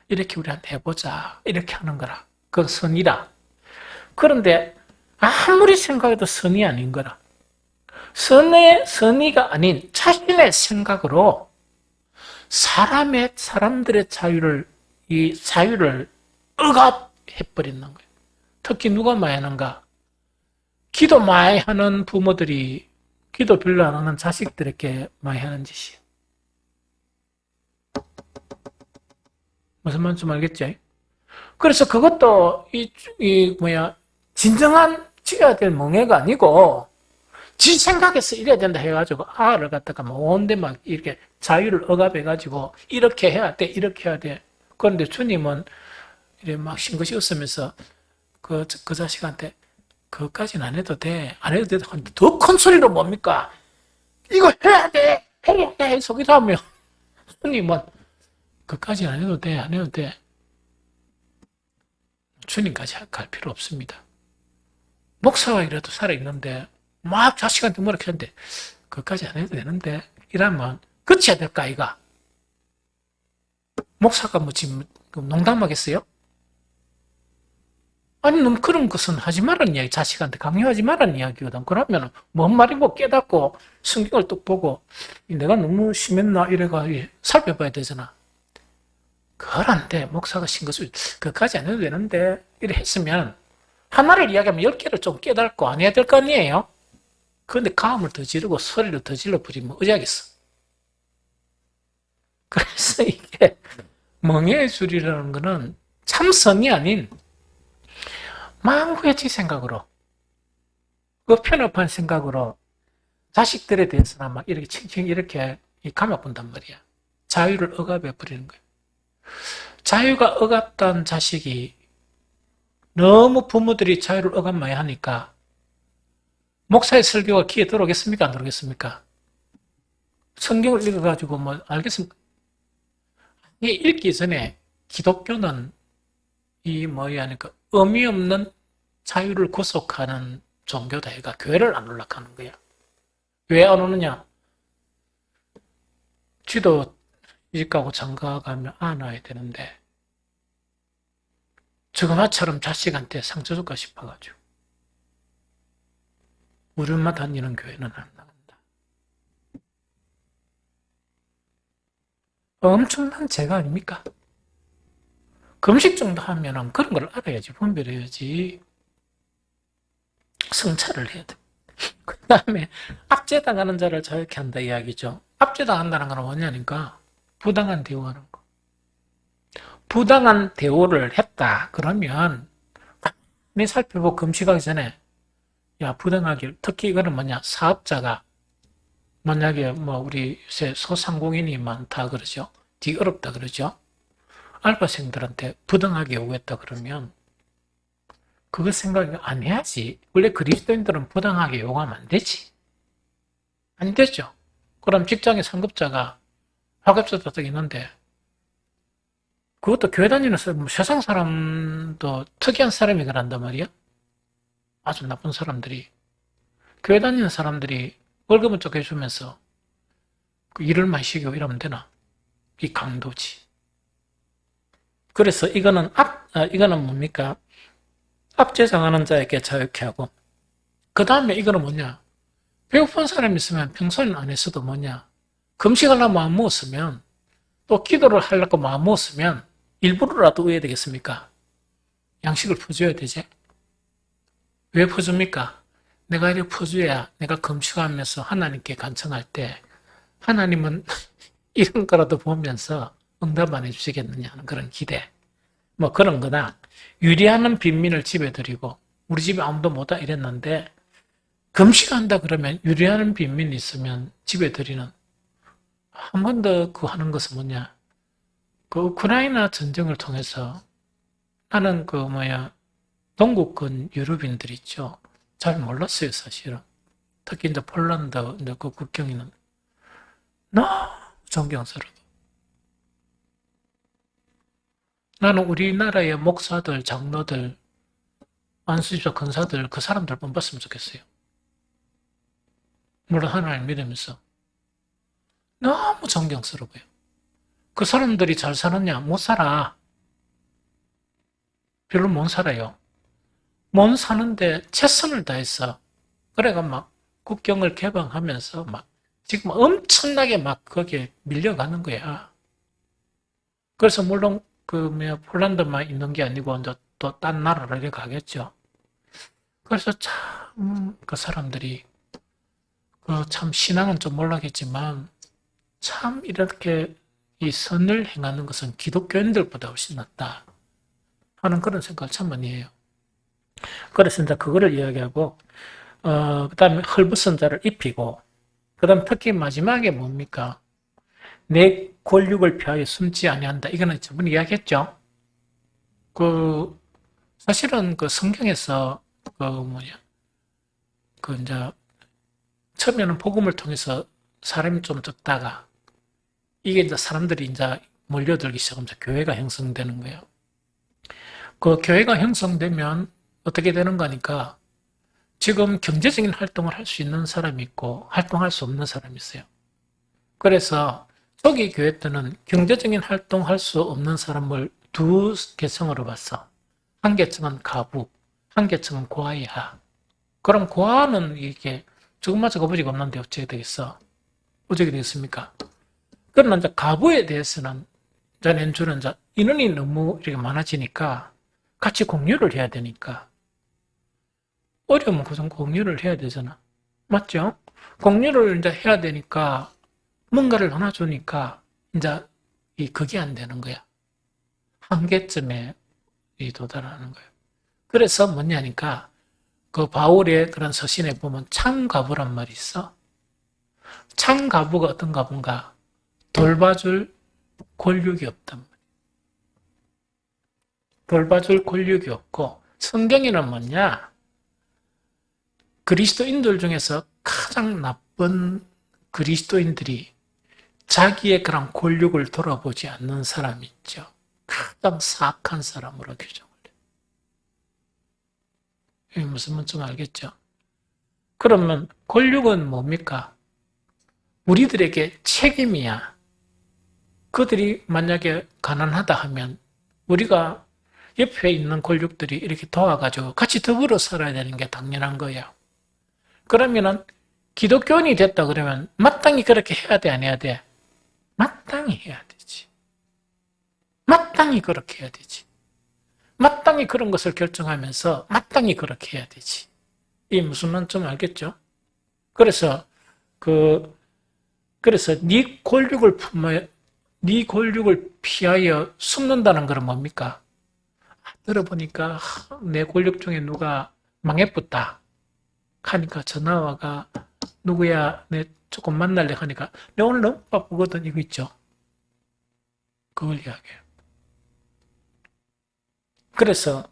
이렇게 우리한테 해보자. 이렇게 하는 거라. 그건 선의라. 그런데 아무리 생각해도 선의 아닌 거라. 선의가 아닌 자신의 생각으로 사람들의 이 자유를 억압해버리는 거예요. 특히 누가 많이 하는가? 기도 많이 하는 부모들이 기도 별로 안 하는 자식들에게 많이 하는 짓이에요. 무슨 말인지 좀 알겠죠? 그래서 그것도 진정한 지어야 될 멍해가 아니고 지 생각해서 이래야 된다 해가지고 아를 갖다가 온데 막 이렇게 자유를 억압해가지고 이렇게 해야 돼, 이렇게 해야 돼. 그런데 주님은 이렇게 막 싱긋이 웃으면서 그 자식한테 그것까지는 안 해도 돼. 안 해도 돼. 더 큰 소리로 뭡니까? 이거 해야 돼. 해야 돼. 속이도 하면 주님은 그것까지는 안 해도 돼. 안 해도 돼. 주님까지 갈 필요 없습니다. 목사가 이래도 살아있는데 막 자식한테 뭐라 하는데 그것까지 안 해도 되는데 이러면 그쳐야 될까 아이가? 목사가 뭐 지금 농담하겠어요? 아니 너무 그런 것은 하지 말라는 이야기 자식한테 강요하지 말라는 이야기거든. 그러면 뭔 말이고 깨닫고 성경을 또 보고 내가 너무 심했나 이래가 살펴봐야 되잖아. 그걸 안 돼. 목사가 신 것을 그것까지 안 해도 되는데 이래 했으면 하나를 이야기하면 10개를 좀 깨닫고 안 해야 될 거 아니에요? 그런데 가음을 더 지르고 소리를 더 질러 부리면 어찌하겠어? 그래서 이게 멍해해주리라는 거는 참선이 아닌 망구의지 생각으로, 그 편협한 생각으로 자식들에 대해서는 막 이렇게 칭칭 이렇게 감아 본단 말이야. 자유를 억압해 버리는 거야. 자유가 억압된 자식이 너무 부모들이 자유를 억압 많이 하니까 목사의 설교가 귀에 들어오겠습니까? 안 들어오겠습니까? 성경을 읽어가지고 뭐 알겠습니까? 이게 읽기 전에 기독교는 이 그 의미 없는 자유를 구속하는 종교다. 얘가 교회를 안 올라가는 거야. 왜 안 오느냐? 쥐도 시집 가고 장가 가면 안아야 되는데 저거마처럼 자식한테 상처 줄까 싶어가지고 우리 엄마 다니는 교회는 안 나간다. 엄청난 죄가 아닙니까? 금식 정도 하면은 그런 걸 알아야지, 분별해야지. 성찰을 해야 돼. 그 다음에 압제당하는 자를 자유케 한다 이야기죠. 압제당한다는 건 뭐냐니까 부당한 대우하는 거. 부당한 대우를 했다 그러면 가만히 살펴보고 금식하기 전에 야, 부당하게, 특히 이거는 뭐냐, 사업자가 만약에 뭐 우리 요새 소상공인이 많다 그러죠. 되게 어렵다 그러죠. 알바생들한테 부당하게 요구했다 그러면 그거 생각 안 해야지. 원래 그리스도인들은 부당하게 요구하면 안 되지. 안 되죠. 그럼 직장의 상급자가 하급자도 딱 있는데 그것도 교회 다니는 사람, 세상 사람도 특이한 사람이 그런단 말이야. 아주 나쁜 사람들이. 교회 다니는 사람들이 월급은 좀 해주면서 그 일을 많이 시키고 이러면 되나? 이 강도지. 그래서 이거는 이거는 뭡니까? 압제당하는 자에게 자유케 하고, 그 다음에 이거는 뭐냐? 배고픈 사람이 있으면 평소에는 안 했어도 뭐냐? 금식하려고 마음 먹었으면, 또 기도를 하려고 마음 먹었으면, 일부러라도 의해야 되겠습니까? 양식을 퍼줘야 되지? 왜 퍼줍니까? 내가 이렇게 퍼줘야 내가 금식하면서 하나님께 간청할 때, 하나님은 이런 거라도 보면서 응답 안 해주시겠느냐 하는 그런 기대. 뭐 그런 거나, 유리하는 빈민을 집에 들이고, 우리 집에 아무도 못 와 이랬는데, 금식한다 그러면 유리하는 빈민이 있으면 집에 들이는, 한 번 더 그 하는 것은 뭐냐? 그 우크라이나 전쟁을 통해서 나는 동국권 유럽인들 있죠. 잘 몰랐어요, 사실은. 특히 이제 폴란드 이제 그 국경에는 너무 존경스러워. 나는 우리나라의 목사들, 장로들, 안수집사 권사들 그 사람들 본봤으면 좋겠어요. 물론 하나님 믿으면서 너무 존경스러워요. 그 사람들이 잘 사느냐? 못 살아. 별로 못 살아요. 못 사는데 최선을 다했어. 그래가 막 국경을 개방하면서 막 지금 엄청나게 막 거기에 밀려가는 거야. 그래서 물론 폴란드만 있는 게 아니고 이제 또 딴 나라로 이렇게 가겠죠. 그래서 참 그 사람들이 참 신앙은 좀 몰라겠지만 참 이렇게 이 선을 행하는 것은 기독교인들보다 훨씬 낫다 하는 그런 생각을 참 많이 해요. 그래서 이제 그거를 이야기하고 그 다음에 헐벗은 자를 입히고 그 다음 특히 마지막에 뭡니까? 내 권력을 피하여 숨지 아니한다. 이거는 저번에 이야기했죠. 사실은 성경에서 이제 처음에는 복음을 통해서 사람이 좀 적다가 이게 이제 사람들이 이제 몰려들기 시작하면서 교회가 형성되는 거예요. 그 교회가 형성되면 어떻게 되는 거니까 지금 경제적인 활동을 할 수 있는 사람이 있고 활동할 수 없는 사람이 있어요. 그래서 초기 교회 때는 경제적인 활동할 수 없는 사람을 두 계층으로 봤어. 한 계층은 가부, 한 계층은 고아이하. 그럼 고아는 이게 조금마저 거부지가 없는데 어떻게 되겠어? 어떻게 되겠습니까? 그러나 이제 가부에 대해서는 이제 낸주는 이제 인원이 너무 이렇게 많아지니까 같이 공유를 해야 되니까 어려우면 그좀 공유를 해야 되잖아. 맞죠? 공유를 이제 해야 되니까 뭔가를 하나 주니까 이제 그게 안 되는 거야. 한계점에 도달하는 거예요. 그래서 뭐냐니까 그 바울의 그런 서신에 보면 창가부란 말이 있어. 창가부가 어떤 가부인가? 돌봐줄 권력이 없단 말이에요. 돌봐줄 권력이 없고, 성경에는 뭐냐? 그리스도인들 중에서 가장 나쁜 그리스도인들이 자기의 그런 권력을 돌아보지 않는 사람이 있죠. 가장 사악한 사람으로 규정을 해요. 이게 무슨 말인지 알겠죠? 그러면 권력은 뭡니까? 우리들에게 책임이야. 그들이 만약에 가난하다 하면 우리가 옆에 있는 권력들이 이렇게 도와가지고 같이 더불어 살아야 되는 게 당연한 거예요. 그러면은 기독교인이 됐다 그러면 마땅히 그렇게 해야 돼, 안 해야 돼? 마땅히 해야 되지. 마땅히 그렇게 해야 되지. 마땅히 그런 것을 결정하면서 마땅히 그렇게 해야 되지. 이 무슨 말인지 좀 알겠죠? 그래서 네 권력을 피하여 숨는다는 건 뭡니까? 들어보니까 내 권력 중에 누가 망해붙다 하니까 전화 와가 누구야 내 조금 만날래 하니까 내 오늘 너무 바쁘거든 이거 있죠. 그걸 이야기해요. 그래서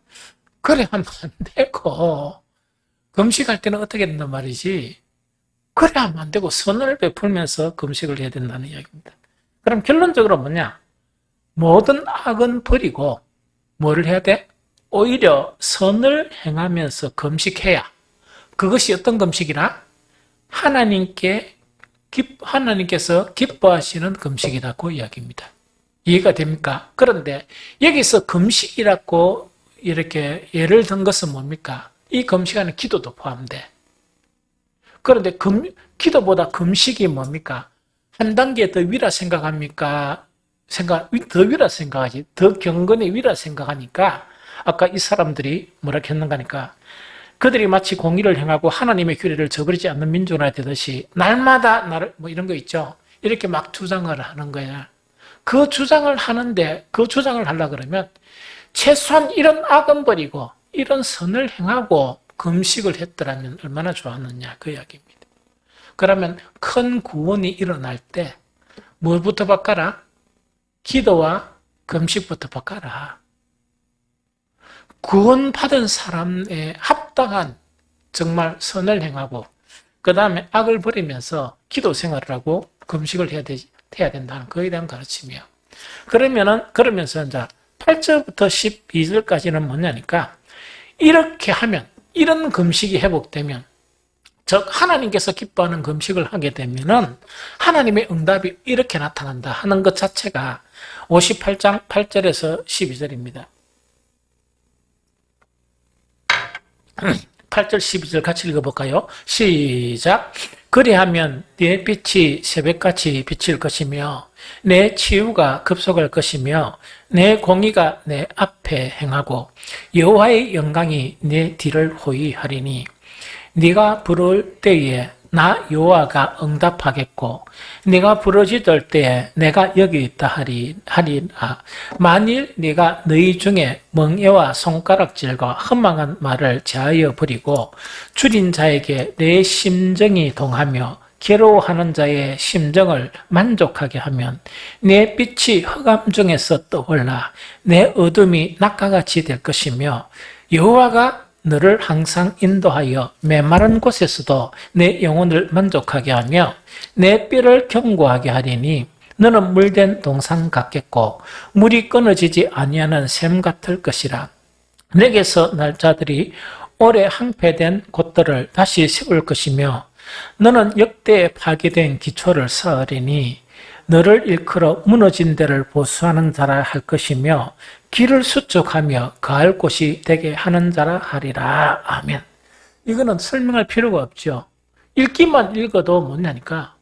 그래 하면 안 되고 금식할 때는 어떻게 된단 말이지. 그래 하면 안 되고 선을 베풀면서 금식을 해야 된다는 이야기입니다. 그럼 결론적으로 뭐냐? 모든 악은 버리고 뭐를 해야 돼? 오히려 선을 행하면서 금식해야. 그것이 어떤 금식이라? 하나님께서 기뻐하시는 금식이라고 이야기입니다. 이해가 됩니까? 그런데 여기서 금식이라고 이렇게 예를 든 것은 뭡니까? 이 금식 안에 기도도 포함돼. 그런데 기도보다 금식이 뭡니까? 한 단계 더 위라 생각합니까? 더 위라 생각하지. 더 경건의 위라 생각하니까 아까 이 사람들이 뭐라 했는가 하니까 그들이 마치 공의를 행하고 하나님의 규례를 저버리지 않는 민족이라 되듯이 날마다 나를 뭐 이런 거 있죠. 이렇게 막 주장을 하는 거야. 그 주장을 하는데 그 주장을 하려 그러면 최소한 이런 악은 버리고 이런 선을 행하고 금식을 했더라면 얼마나 좋았느냐 그 이야기입니다. 그러면 큰 구원이 일어날 때 뭘부터 바꿔라? 기도와 금식부터 바꿔라. 구원받은 사람에 합당한 정말 선을 행하고 그 다음에 악을 버리면서 기도 생활을 하고 금식을 해야 된다는 그에 대한 가르침이에요. 그러면서 이제 8절부터 12절까지는 뭐냐니까 이렇게 하면 이런 금식이 회복되면 즉 하나님께서 기뻐하는 금식을 하게 되면은 하나님의 응답이 이렇게 나타난다 하는 것 자체가 58장 8절에서 12절입니다. 8절 12절 같이 읽어볼까요? 시작. 그리하면 네 빛이 새벽같이 비칠 것이며 내 치유가 급속할 것이며 내 공의가 내 앞에 행하고 여호와의 영광이 내 뒤를 호위하리니 네가 부를 때에 나 여호와가 응답하겠고 네가 부르짖을 때에 내가 여기 있다 하리라. 만일 네가 너희 중에 멍에와 손가락질과 험악한 말을 제하여 버리고 줄인 자에게 내 심정이 동하며 괴로워하는 자의 심정을 만족하게 하면 내 빛이 흑암 중에서 떠올라 내 어둠이 낙가같이 될 것이며 여호와가 너를 항상 인도하여 메마른 곳에서도 내 영혼을 만족하게 하며 내 뼈를 견고하게 하리니 너는 물된 동산 같겠고 물이 끊어지지 아니하는 샘 같을 것이라. 내게서 날 자들이 오래 항폐된 곳들을 다시 세울 것이며 너는 역대에 파괴된 기초를 쌓으리니 너를 일컬어 무너진 데를 보수하는 자라 할 것이며 길을 수축하며 거할 곳이 되게 하는 자라 하리라. 아멘. 이거는 설명할 필요가 없죠. 읽기만 읽어도 뭐냐니까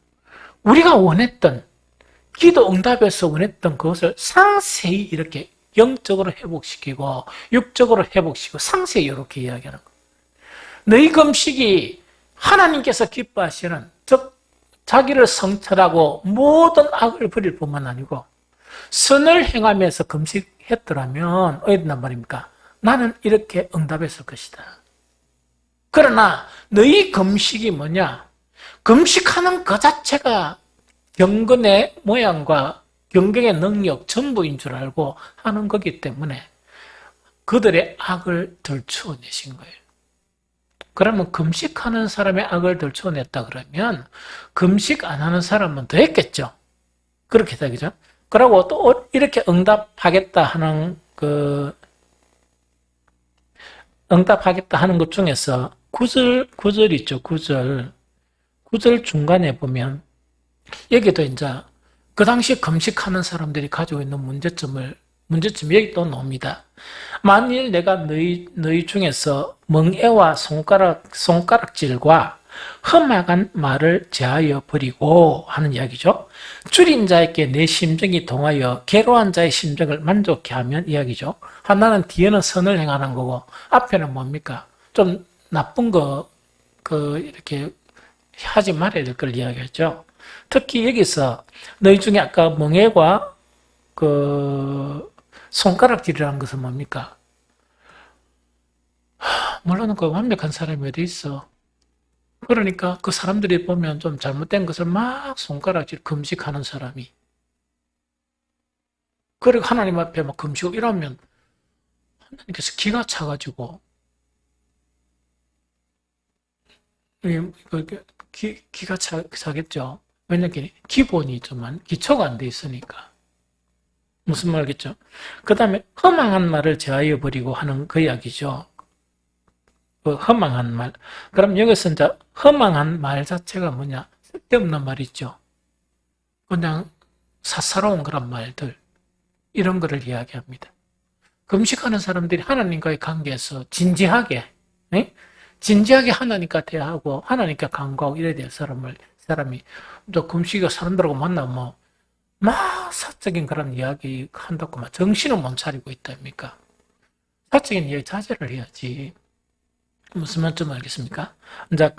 우리가 원했던 기도 응답에서 원했던 그것을 상세히 이렇게 영적으로 회복시키고 육적으로 회복시키고 상세히 이렇게 이야기하는 거예요. 너희 금식이 하나님께서 기뻐하시는 즉 자기를 성찰하고 모든 악을 버릴 뿐만 아니고 선을 행하면서 했더라면 어디 된단 말입니까? 나는 이렇게 응답했을 것이다. 그러나 너희 금식이 뭐냐? 금식하는 그 자체가 경건의 모양과 경경의 능력 전부인 줄 알고 하는 거기 때문에 그들의 악을 들추어내신 거예요. 그러면 금식하는 사람의 악을 들추어냈다 그러면 금식 안 하는 사람은 더 했겠죠. 그렇게 되겠죠. 그러고 또 이렇게 응답하겠다 하는 응답하겠다 하는 것 중에서 구절 있죠. 구절 중간에 보면 여기도 이제 그 당시 금식하는 사람들이 가지고 있는 문제점이 여기 또 나옵니다. 만일 내가 너희 중에서 멍에와 손가락질과 험악한 말을 제하여 버리고 하는 이야기죠. 줄인 자에게 내 심정이 동하여 괴로운 자의 심정을 만족케 하면 이야기죠. 하나는 뒤에는 선을 행하는 거고 앞에는 뭡니까? 좀 나쁜 거 이렇게 하지 말아야 될 걸 이야기했죠. 특히 여기서 너희 중에 아까 멍에와 손가락질이라는 것은 뭡니까? 물론 그 완벽한 사람이 어디 있어. 그러니까 그 사람들이 보면 좀 잘못된 것을 막 손가락질 금식하는 사람이. 그리고 하나님 앞에 막 금식하고 이러면 하나님께서 기가 차가지고 기가 차겠죠. 왜냐하면 기본이 좀 기초가 안 돼 있으니까. 무슨 말겠죠? 그 다음에 허망한 말을 제하여 버리고 하는 그 이야기죠. 그 허망한 말. 그럼 여기서 이제 허망한 말 자체가 뭐냐? 쓸데없는 말이죠. 그냥 사사로운 그런 말들. 이런 거를 이야기합니다. 금식하는 사람들이 하나님과의 관계에서 진지하게 하나님과 대하고 하나님과 간구하고 이래야 될 사람이 또 금식이 사람들하고 만나면 막 사적인 그런 이야기 한다고 막 정신을 못 차리고 있답니까? 사적인 이야기 자제를 해야지. 무슨 말인지 알겠습니까? 이제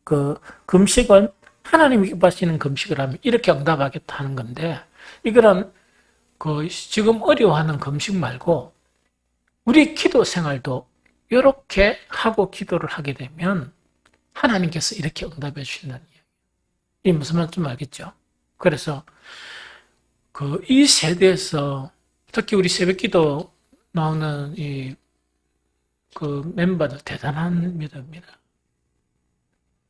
그 금식은 하나님이 기뻐하시는 금식을 하면 이렇게 응답하겠다 하는 건데 이거는 지금 어려워하는 금식 말고 우리 기도 생활도 이렇게 하고 기도를 하게 되면 하나님께서 이렇게 응답해 주신다는 이야기. 이 무슨 말인지 알겠죠? 그래서 이 세대에서 특히 우리 새벽기도 나오는 멤버들 대단한 믿음입니다.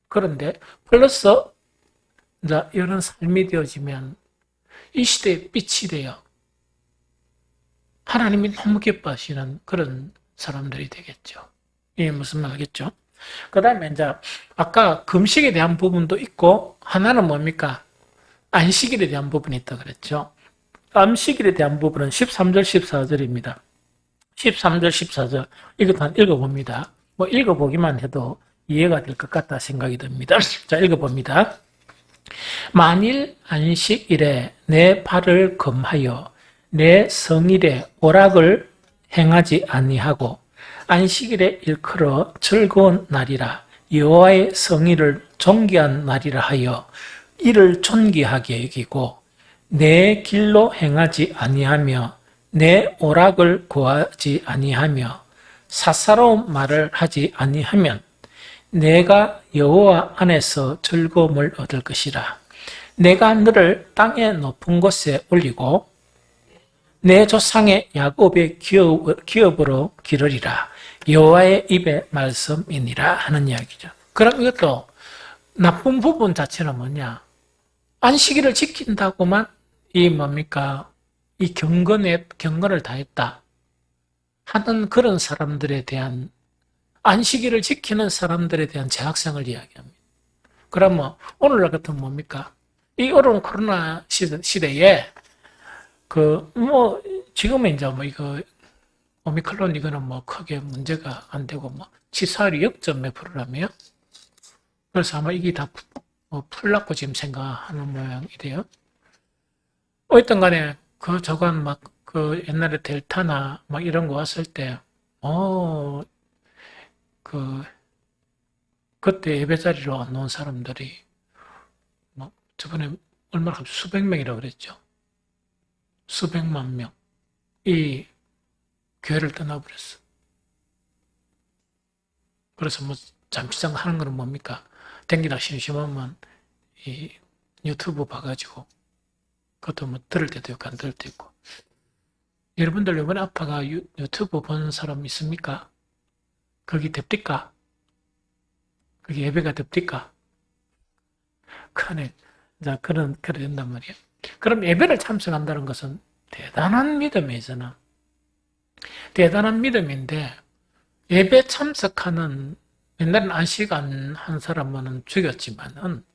그런데 플러스 이제 이런 삶이 되어지면 이 시대의 빛이 돼요. 하나님이 너무 기뻐하시는 그런 사람들이 되겠죠. 이게 무슨 말 알겠죠? 그 다음에 이제 아까 금식에 대한 부분도 있고 하나는 뭡니까? 안식일에 대한 부분이 있다 그랬죠. 안식일에 대한 부분은 13절, 14절입니다. 13절, 14절 이것도 한 읽어봅니다. 읽어보기만 해도 이해가 될 것 같다 생각이 듭니다. 자, 읽어봅니다. 만일 안식일에 내 발을 금하여 내 성일에 오락을 행하지 아니하고 안식일에 일컬어 즐거운 날이라 여호와의 성일을 존귀한 날이라 하여 이를 존귀하게 여기고 내 길로 행하지 아니하며 내 오락을 구하지 아니하며 사사로운 말을 하지 아니하면 내가 여호와 안에서 즐거움을 얻을 것이라. 내가 너를 땅의 높은 곳에 올리고 내 조상의 야곱의 기업으로 기르리라. 여호와의 입의 말씀이니라 하는 이야기죠. 그럼 이것도 나쁜 부분 자체는 뭐냐? 안식일을 지킨다고만 이 경건을 다했다 하는 그런 사람들에 대한 안식일을 지키는 사람들에 대한 재학생을 이야기합니다. 그러면 오늘날 같은 이 어려운 코로나 시대에 지금은 이제 이거 오미크론 이거는 크게 문제가 안 되고 치사율이 0점 몇 프로라며요. 그래서 아마 이게 다 풀라고 지금 생각하는 모양이래요. 어쨌든 간에 저건 옛날에 델타나 이런 거 왔을 때 그때 예배 자리로 안 놓은 사람들이 저번에 얼마나 수백 명이라고 그랬죠. 수백만 명. 이 교회를 떠나버렸어. 그래서 뭐 잠시장 하는 거는 뭡니까? 댕기다 심심하면 이 유튜브 봐가지고 그것도 뭐 들을 때도 있고 안 들을 때도 있고. 여러분들 이번에 아빠가 유튜브 보는 사람 있습니까? 거기 됩니까? 거기 예배가 됩니까? 그래, 그래 된단 말이야. 그럼 예배를 참석한다는 것은 대단한 믿음이잖아. 대단한 믿음인데, 예배 참석하는, 옛날에는 안식 안 한 사람은 죽였지만은,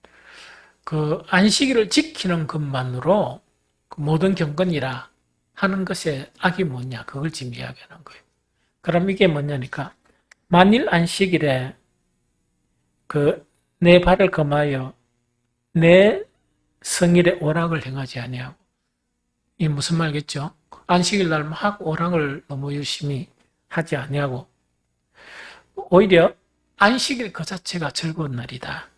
그 안식일을 지키는 것만으로 그 모든 경건이라 하는 것의 악이 뭐냐, 그걸 지금 이야기하는 거예요. 그럼 이게 뭐냐니까, 만일 안식일에 내 발을 금하여 내 성일에 오락을 행하지 아니하고, 이 무슨 말겠죠? 안식일 날 막 오락을 너무 열심히 하지 아니하고, 오히려 안식일 그 자체가 즐거운 날이다.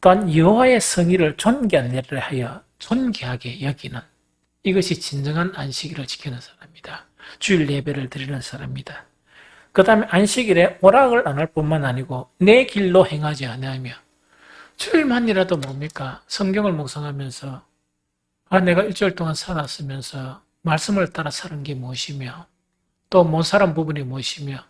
또한 여호와의 성일을 존귀하게 하여 존귀하게 여기는, 이것이 진정한 안식일을 지키는 사람이다. 주일 예배를 드리는 사람이다. 그 다음에 안식일에 오락을 안 할 뿐만 아니고 내 길로 행하지 아니하며, 주일만이라도 뭡니까? 성경을 묵상하면서 내가 일주일 동안 살았으면서 말씀을 따라 사는 게 무엇이며 또 못 살은 부분이 무엇이며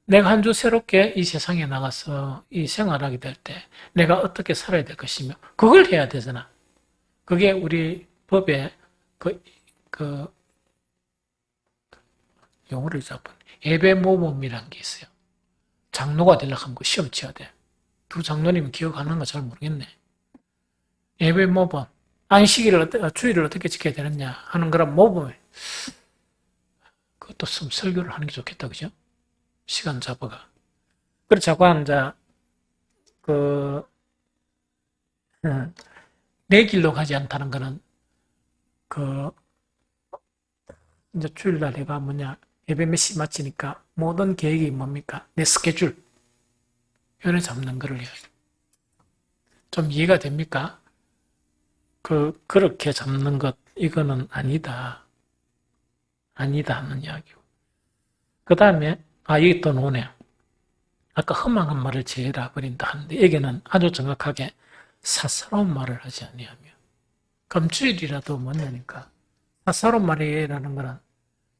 내가 한 주 새롭게 이 세상에 나가서 이 생활하게 될 때 내가 어떻게 살아야 될 것이며 그걸 해야 되잖아. 그게 우리 법에 용어를 잡은 예배 모범이라는 게 있어요. 장로가 되려고 하면 그 시험 쳐야 돼. 두 장로님 기억하는 거 잘 모르겠네. 예배 모범. 안식일을, 주일을 어떻게 지켜야 되느냐 하는 그런 모범. 그것도 좀 설교를 하는 게 좋겠다, 그죠? 시간 잡아가. 그래서 자꾸 내 길로 가지 않다는 거는, 이제 주일날 내가 예배 몇 시 마치니까 모든 계획이 뭡니까? 내 스케줄. 요래 잡는 거를 좀 이해가 됩니까? 그렇게 잡는 것, 이거는 아니다. 아니다 하는 이야기고. 그 다음에, 여기 또 노네. 아까 험한 말을 제해라 버린다 하는데, 여기는 아주 정확하게 사사로운 말을 하지 아니하며. 그럼 주일이라도 뭐냐니까. 사사로운 말이라는 거는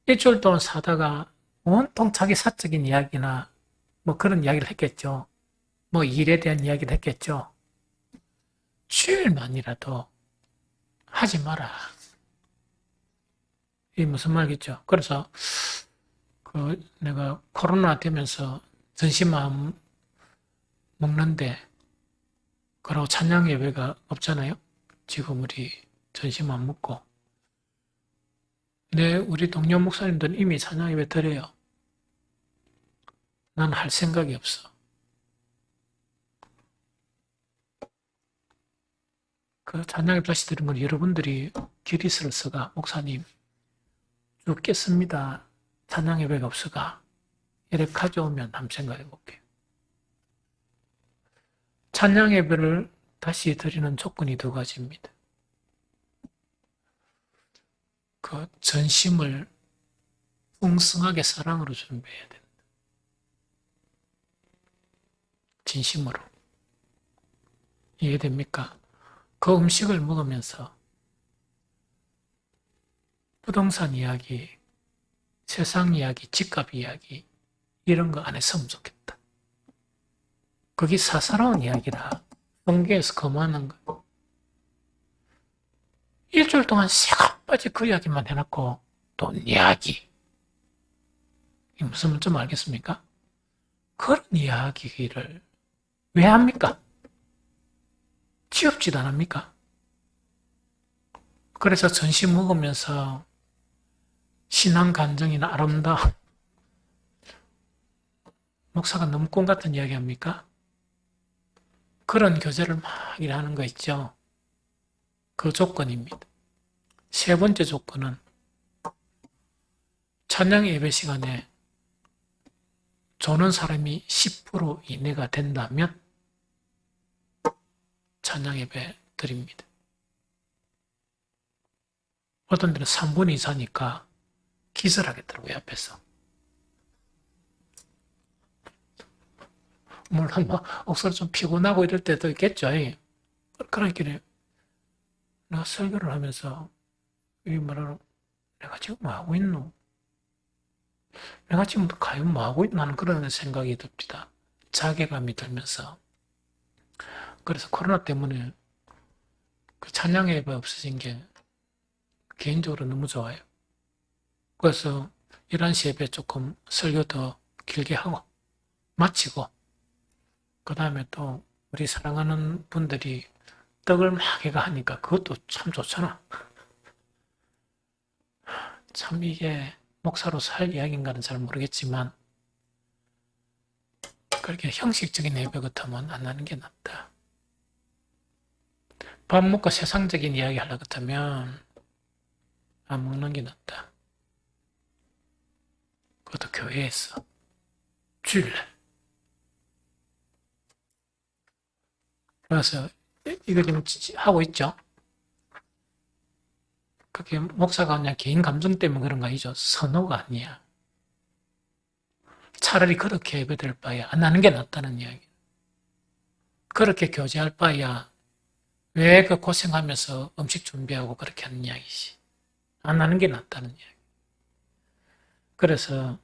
일주일 동안 사다가 온통 자기 사적인 이야기나 뭐 그런 이야기를 했겠죠. 뭐 일에 대한 이야기를 했겠죠. 주일만이라도 하지 마라. 이게 무슨 말이겠죠? 그래서 내가 코로나 되면서 전시마음 먹는데 그러고 찬양 예배가 없잖아요. 지금 우리 전시마음 먹고 우리 동료 목사님들은 이미 찬양 예배 드려요. 난 할 생각이 없어. 그 찬양을 다시 들은 건 여러분들이 기리스를 써가 목사님 죽겠습니다. 찬양 예배가 없어가 이렇게 가져오면 한번 생각해 볼게요. 찬양 예배를 다시 드리는 조건이 두 가지입니다. 그 전심을 풍성하게 사랑으로 준비해야 된다. 진심으로. 이해됩니까? 그 음식을 먹으면서 부동산 이야기, 세상 이야기, 집값 이야기 이런 거 안 했으면 좋겠다. 그게 사사로운 이야기라 성경에서 거부하는 거. 일주일 동안 새까빠지 그 이야기만 해놓고 돈 이야기. 이게 무슨 말인지 좀 알겠습니까? 그런 이야기를 왜 합니까? 취업지도 안 합니까? 그래서 전시 먹으면서 신앙 감정이나 아름다움 목사가 너무 꿈 같은 이야기 합니까? 그런 교제를 막 일하는 거 있죠. 그 조건입니다. 세 번째 조건은 찬양 예배 시간에 조는 사람이 10% 이내가 된다면 찬양 예배 드립니다. 어떤 데는 3분 이사니까 기절하겠더라고요, 앞에서. 물론 뭐 억수로 좀 피곤하고 이럴 때도 있겠죠. 그러길래 내가 설교를 하면서 이 말하러 내가 지금 뭐 하고 있노? 내가 지금 과연 뭐 하고 있나 하는 그런 생각이 듭니다. 자괴감이 들면서. 그래서 코로나 때문에 그 찬양 예배 없어진 게 개인적으로 너무 좋아요. 그래서 11시 예배 조금 설교 더 길게 하고 마치고 그 다음에 또 우리 사랑하는 분들이 떡을 막 해가 하니까 그것도 참 좋잖아. 참 이게 목사로 살 이야기인가는 잘 모르겠지만 그렇게 형식적인 예배 같으면 안 하는 게 낫다. 밥 먹고 세상적인 이야기 하려고 같으면 안 먹는 게 낫다. 그것도 교회에서 주일날. 그래서 이거 지금 하고 있죠. 그게 목사가 그냥 개인 감정 때문에 그런 거 아니죠. 선호가 아니야. 차라리 그렇게 예배될 바야 안 하는 게 낫다는 이야기. 그렇게 교제할 바야 왜 그 고생하면서 음식 준비하고 그렇게 하는 이야기지. 안 하는 게 낫다는 이야기. 그래서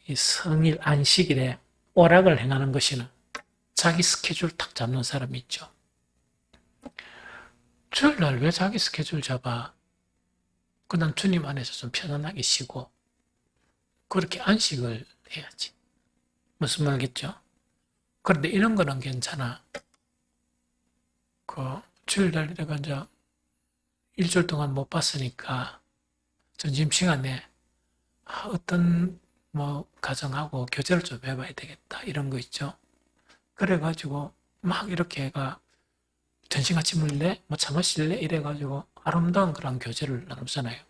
이 성일 안식일에 오락을 행하는 것이는 자기 스케줄 딱 잡는 사람이 있죠. 주일날 왜 자기 스케줄 잡아? 그냥 주님 안에서 좀 편안하게 쉬고 그렇게 안식을 해야지. 무슨 말겠죠? 그런데 이런 거는 괜찮아. 그 주일날 내가 이제 일주일 동안 못 봤으니까 점심시간에 어떤 뭐 가정하고 교제를 좀 해봐야 되겠다 이런 거 있죠. 그래가지고 막 이렇게 애가 전신같이 물래? 뭐 차 마실래? 이래가지고 아름다운 그런 교제를 나누잖아요.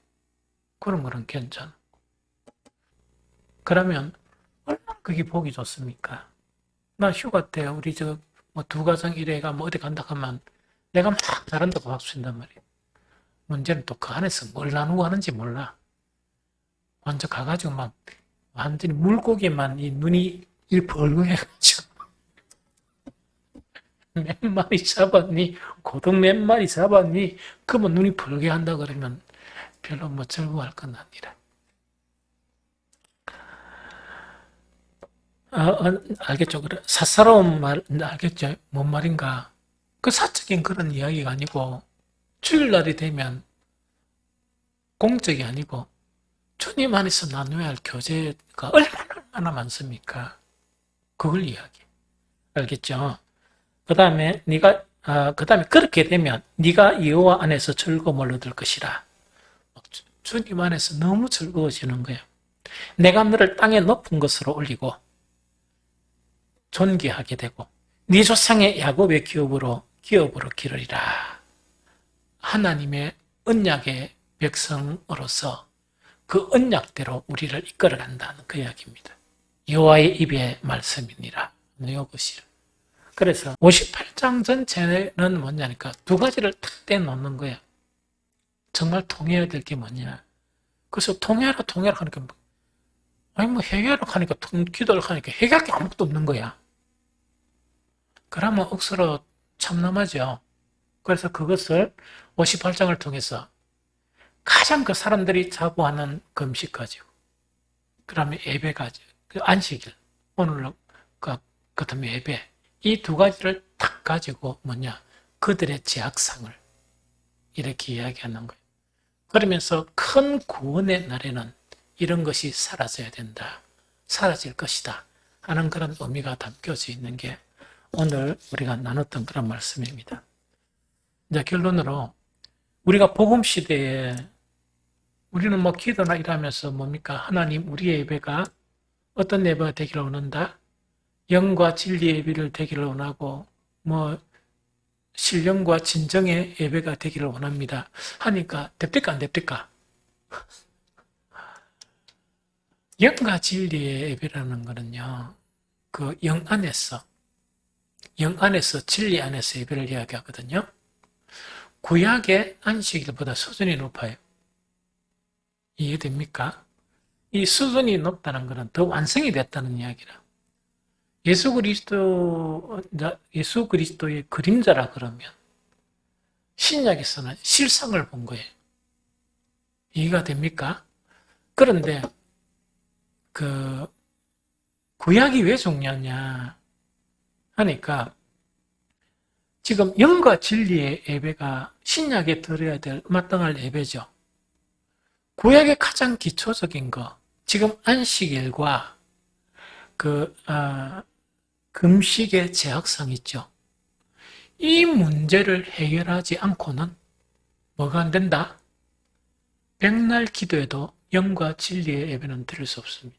그런 거는 괜찮아. 그러면 얼마나 그게 보기 좋습니까? 나 휴가 때 우리 뭐 두 가정 이래가 뭐 어디 간다 하면 내가 막 잘한다고 박수 친단 말이에요. 문제는 또 그 안에서 뭘 나누고 하는지 몰라. 완전 가가지고 막 완전히 물고기만 이 눈이 벌거해가지고 몇 마리 잡았니? 고등 몇 마리 잡았니? 그러면 눈이 벌게 한다 그러면 별로 뭐 즐거워할 건 아니라. 알겠죠? 그래. 사사로운 말, 알겠죠? 뭔 말인가? 그 사적인 그런 이야기가 아니고, 주일날이 되면 공적이 아니고, 주님 안에서 나눠야 할 교제가 얼마나 많습니까? 그걸 이야기. 알겠죠? 그 다음에 그 다음에 그렇게 되면 네가 여호와 안에서 즐거움을 얻을 것이라. 주님 안에서 너무 즐거워지는 거예요. 내가 너를 땅의 높은 것으로 올리고 존귀하게 되고 네 조상의 야곱의 기업으로 기르리라. 하나님의 언약의 백성으로서 그 언약대로 우리를 이끌어간다는 그 이야기입니다. 여호와의 입의 말씀이니라. 이것이. 그래서 58장 전체는 뭐냐니까 두 가지를 탁 떼놓는 거야. 정말 통해야 될 게 뭐냐. 그래서 통해라 하니까 아니 뭐 해결하라 하니까 기도를 하니까 해결할 게 아무것도 없는 거야. 그러면 억수로 참남하죠. 그래서 그것을 58장을 통해서 가장 그 사람들이 자부하는 금식 가지고 그다음에 예배 가지고 그 안식일 오늘 그 다음에 예배 이 두 가지를 딱 가지고 뭐냐 그들의 제약상을 이렇게 이야기하는 거예요. 그러면서 큰 구원의 날에는 이런 것이 사라져야 된다. 사라질 것이다. 하는 그런 의미가 담겨져 있는 게 오늘 우리가 나눴던 그런 말씀입니다. 이제 결론으로 우리가 복음 시대에 우리는 뭐 기도나 일하면서 뭡니까? 하나님 우리의 예배가 어떤 예배가 되기를 원한다? 영과 진리의 예배를 되기를 원하고 뭐 신령과 진정의 예배가 되기를 원합니다. 하니까 됩니까 안 됩니까? 영과 진리의 예배라는 거는요. 그 영 안에서 진리 안에서 예배를 이야기하거든요. 구약의 안식일보다 수준이 높아요. 이해됩니까? 이 수준이 높다는 것은 더 완성이 됐다는 이야기라. 예수 그리스도의 그림자라 그러면 신약에서는 실상을 본 거예요. 이해가 됩니까? 그런데 그 구약이 왜 중요하냐 하니까 지금 영과 진리의 예배가 신약에 드려야 될 마땅할 예배죠. 구약의 가장 기초적인 거, 지금 안식일과 금식의 제약상 있죠. 이 문제를 해결하지 않고는 뭐가 안 된다? 백날 기도에도 영과 진리의 예배는 드릴 수 없습니다.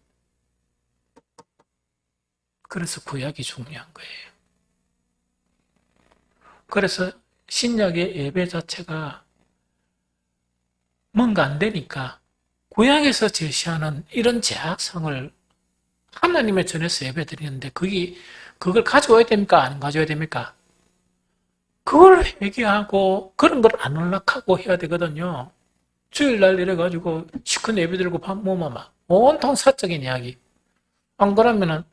그래서 구약이 중요한 거예요. 그래서 신약의 예배 자체가 뭔가 안 되니까 구약에서 제시하는 이런 제약상을 하나님의 전에서 예배 드리는데 그걸 가져와야 됩니까? 안 가져와야 됩니까? 그걸 회개하고 그런 걸 안 연락하고 해야 되거든요. 주일날 이래가지고 시큰 예배 드리고 밥 먹으면 온통 사적인 이야기. 안 그러면은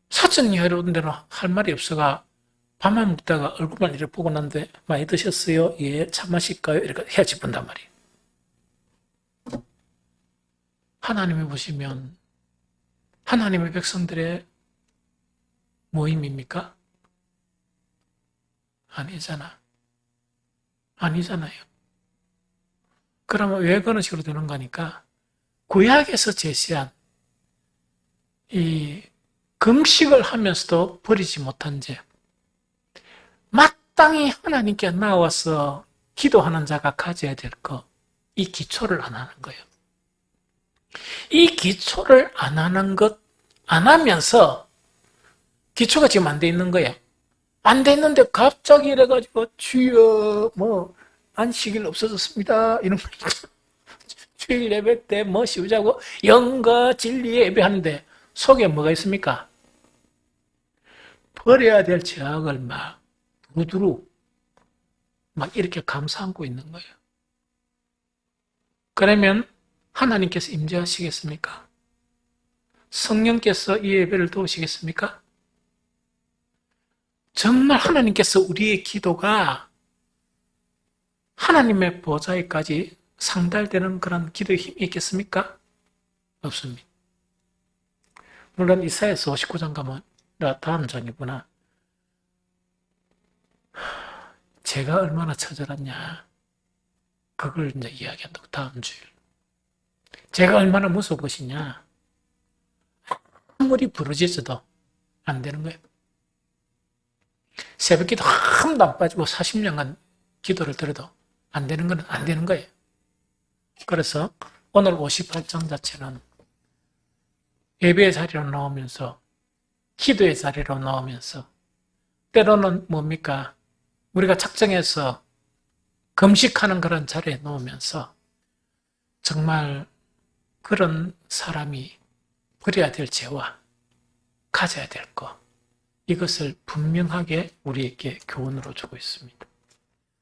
사적인 이야기로 데는 할 말이 없어가 밥만 먹다가 얼굴만 이렇게 보고 난데 많이 드셨어요? 예, 차 마실까요? 이렇게 해야지 본단 말이에요. 하나님이 보시면 하나님의 백성들의 모임입니까? 아니잖아요. 그러면 왜 그런 식으로 되는 거니까 구약에서 제시한 이 금식을 하면서도 버리지 못한 죄, 마땅히 하나님께 나와서 기도하는 자가 가져야 될 거, 이 기초를 안 하는 거예요. 이 기초를 안 하는 것, 안 하면서 기초가 지금 안 돼 있는 거예요. 안 돼 있는데 갑자기 이래가지고 주여 안식일 없어졌습니다 이런 거 있죠. 주일 예배 때 쉬우자고 영과 진리의 예배하는데 속에 뭐가 있습니까? 버려야 될 죄악을 막 두루두루 막 이렇게 감싸안고 있는 거예요. 그러면 하나님께서 임재하시겠습니까? 성령께서 이 예배를 도우시겠습니까? 정말 하나님께서 우리의 기도가 하나님의 보좌에까지 상달되는 그런 기도의 힘이 있겠습니까? 없습니다. 물론 이사야서 59장 가면 다음 장이구나. 제가 얼마나 처절했냐. 그걸 이제 이야기한다고 다음 주일. 제가 얼마나 무서운 것이냐. 아무리 부르짖어도 안 되는 거예요. 새벽 기도 한도 안 빠지고 40년간 기도를 드려도 안 되는 건 안 되는 거예요. 그래서 오늘 58장 자체는 예배의 자리로 나오면서 기도의 자리로 나오면서 때로는 뭡니까? 우리가 작정해서 금식하는 그런 자리에 놓으면서 정말 그런 사람이 버려야 될 죄와 가져야 될 것, 이것을 분명하게 우리에게 교훈으로 주고 있습니다.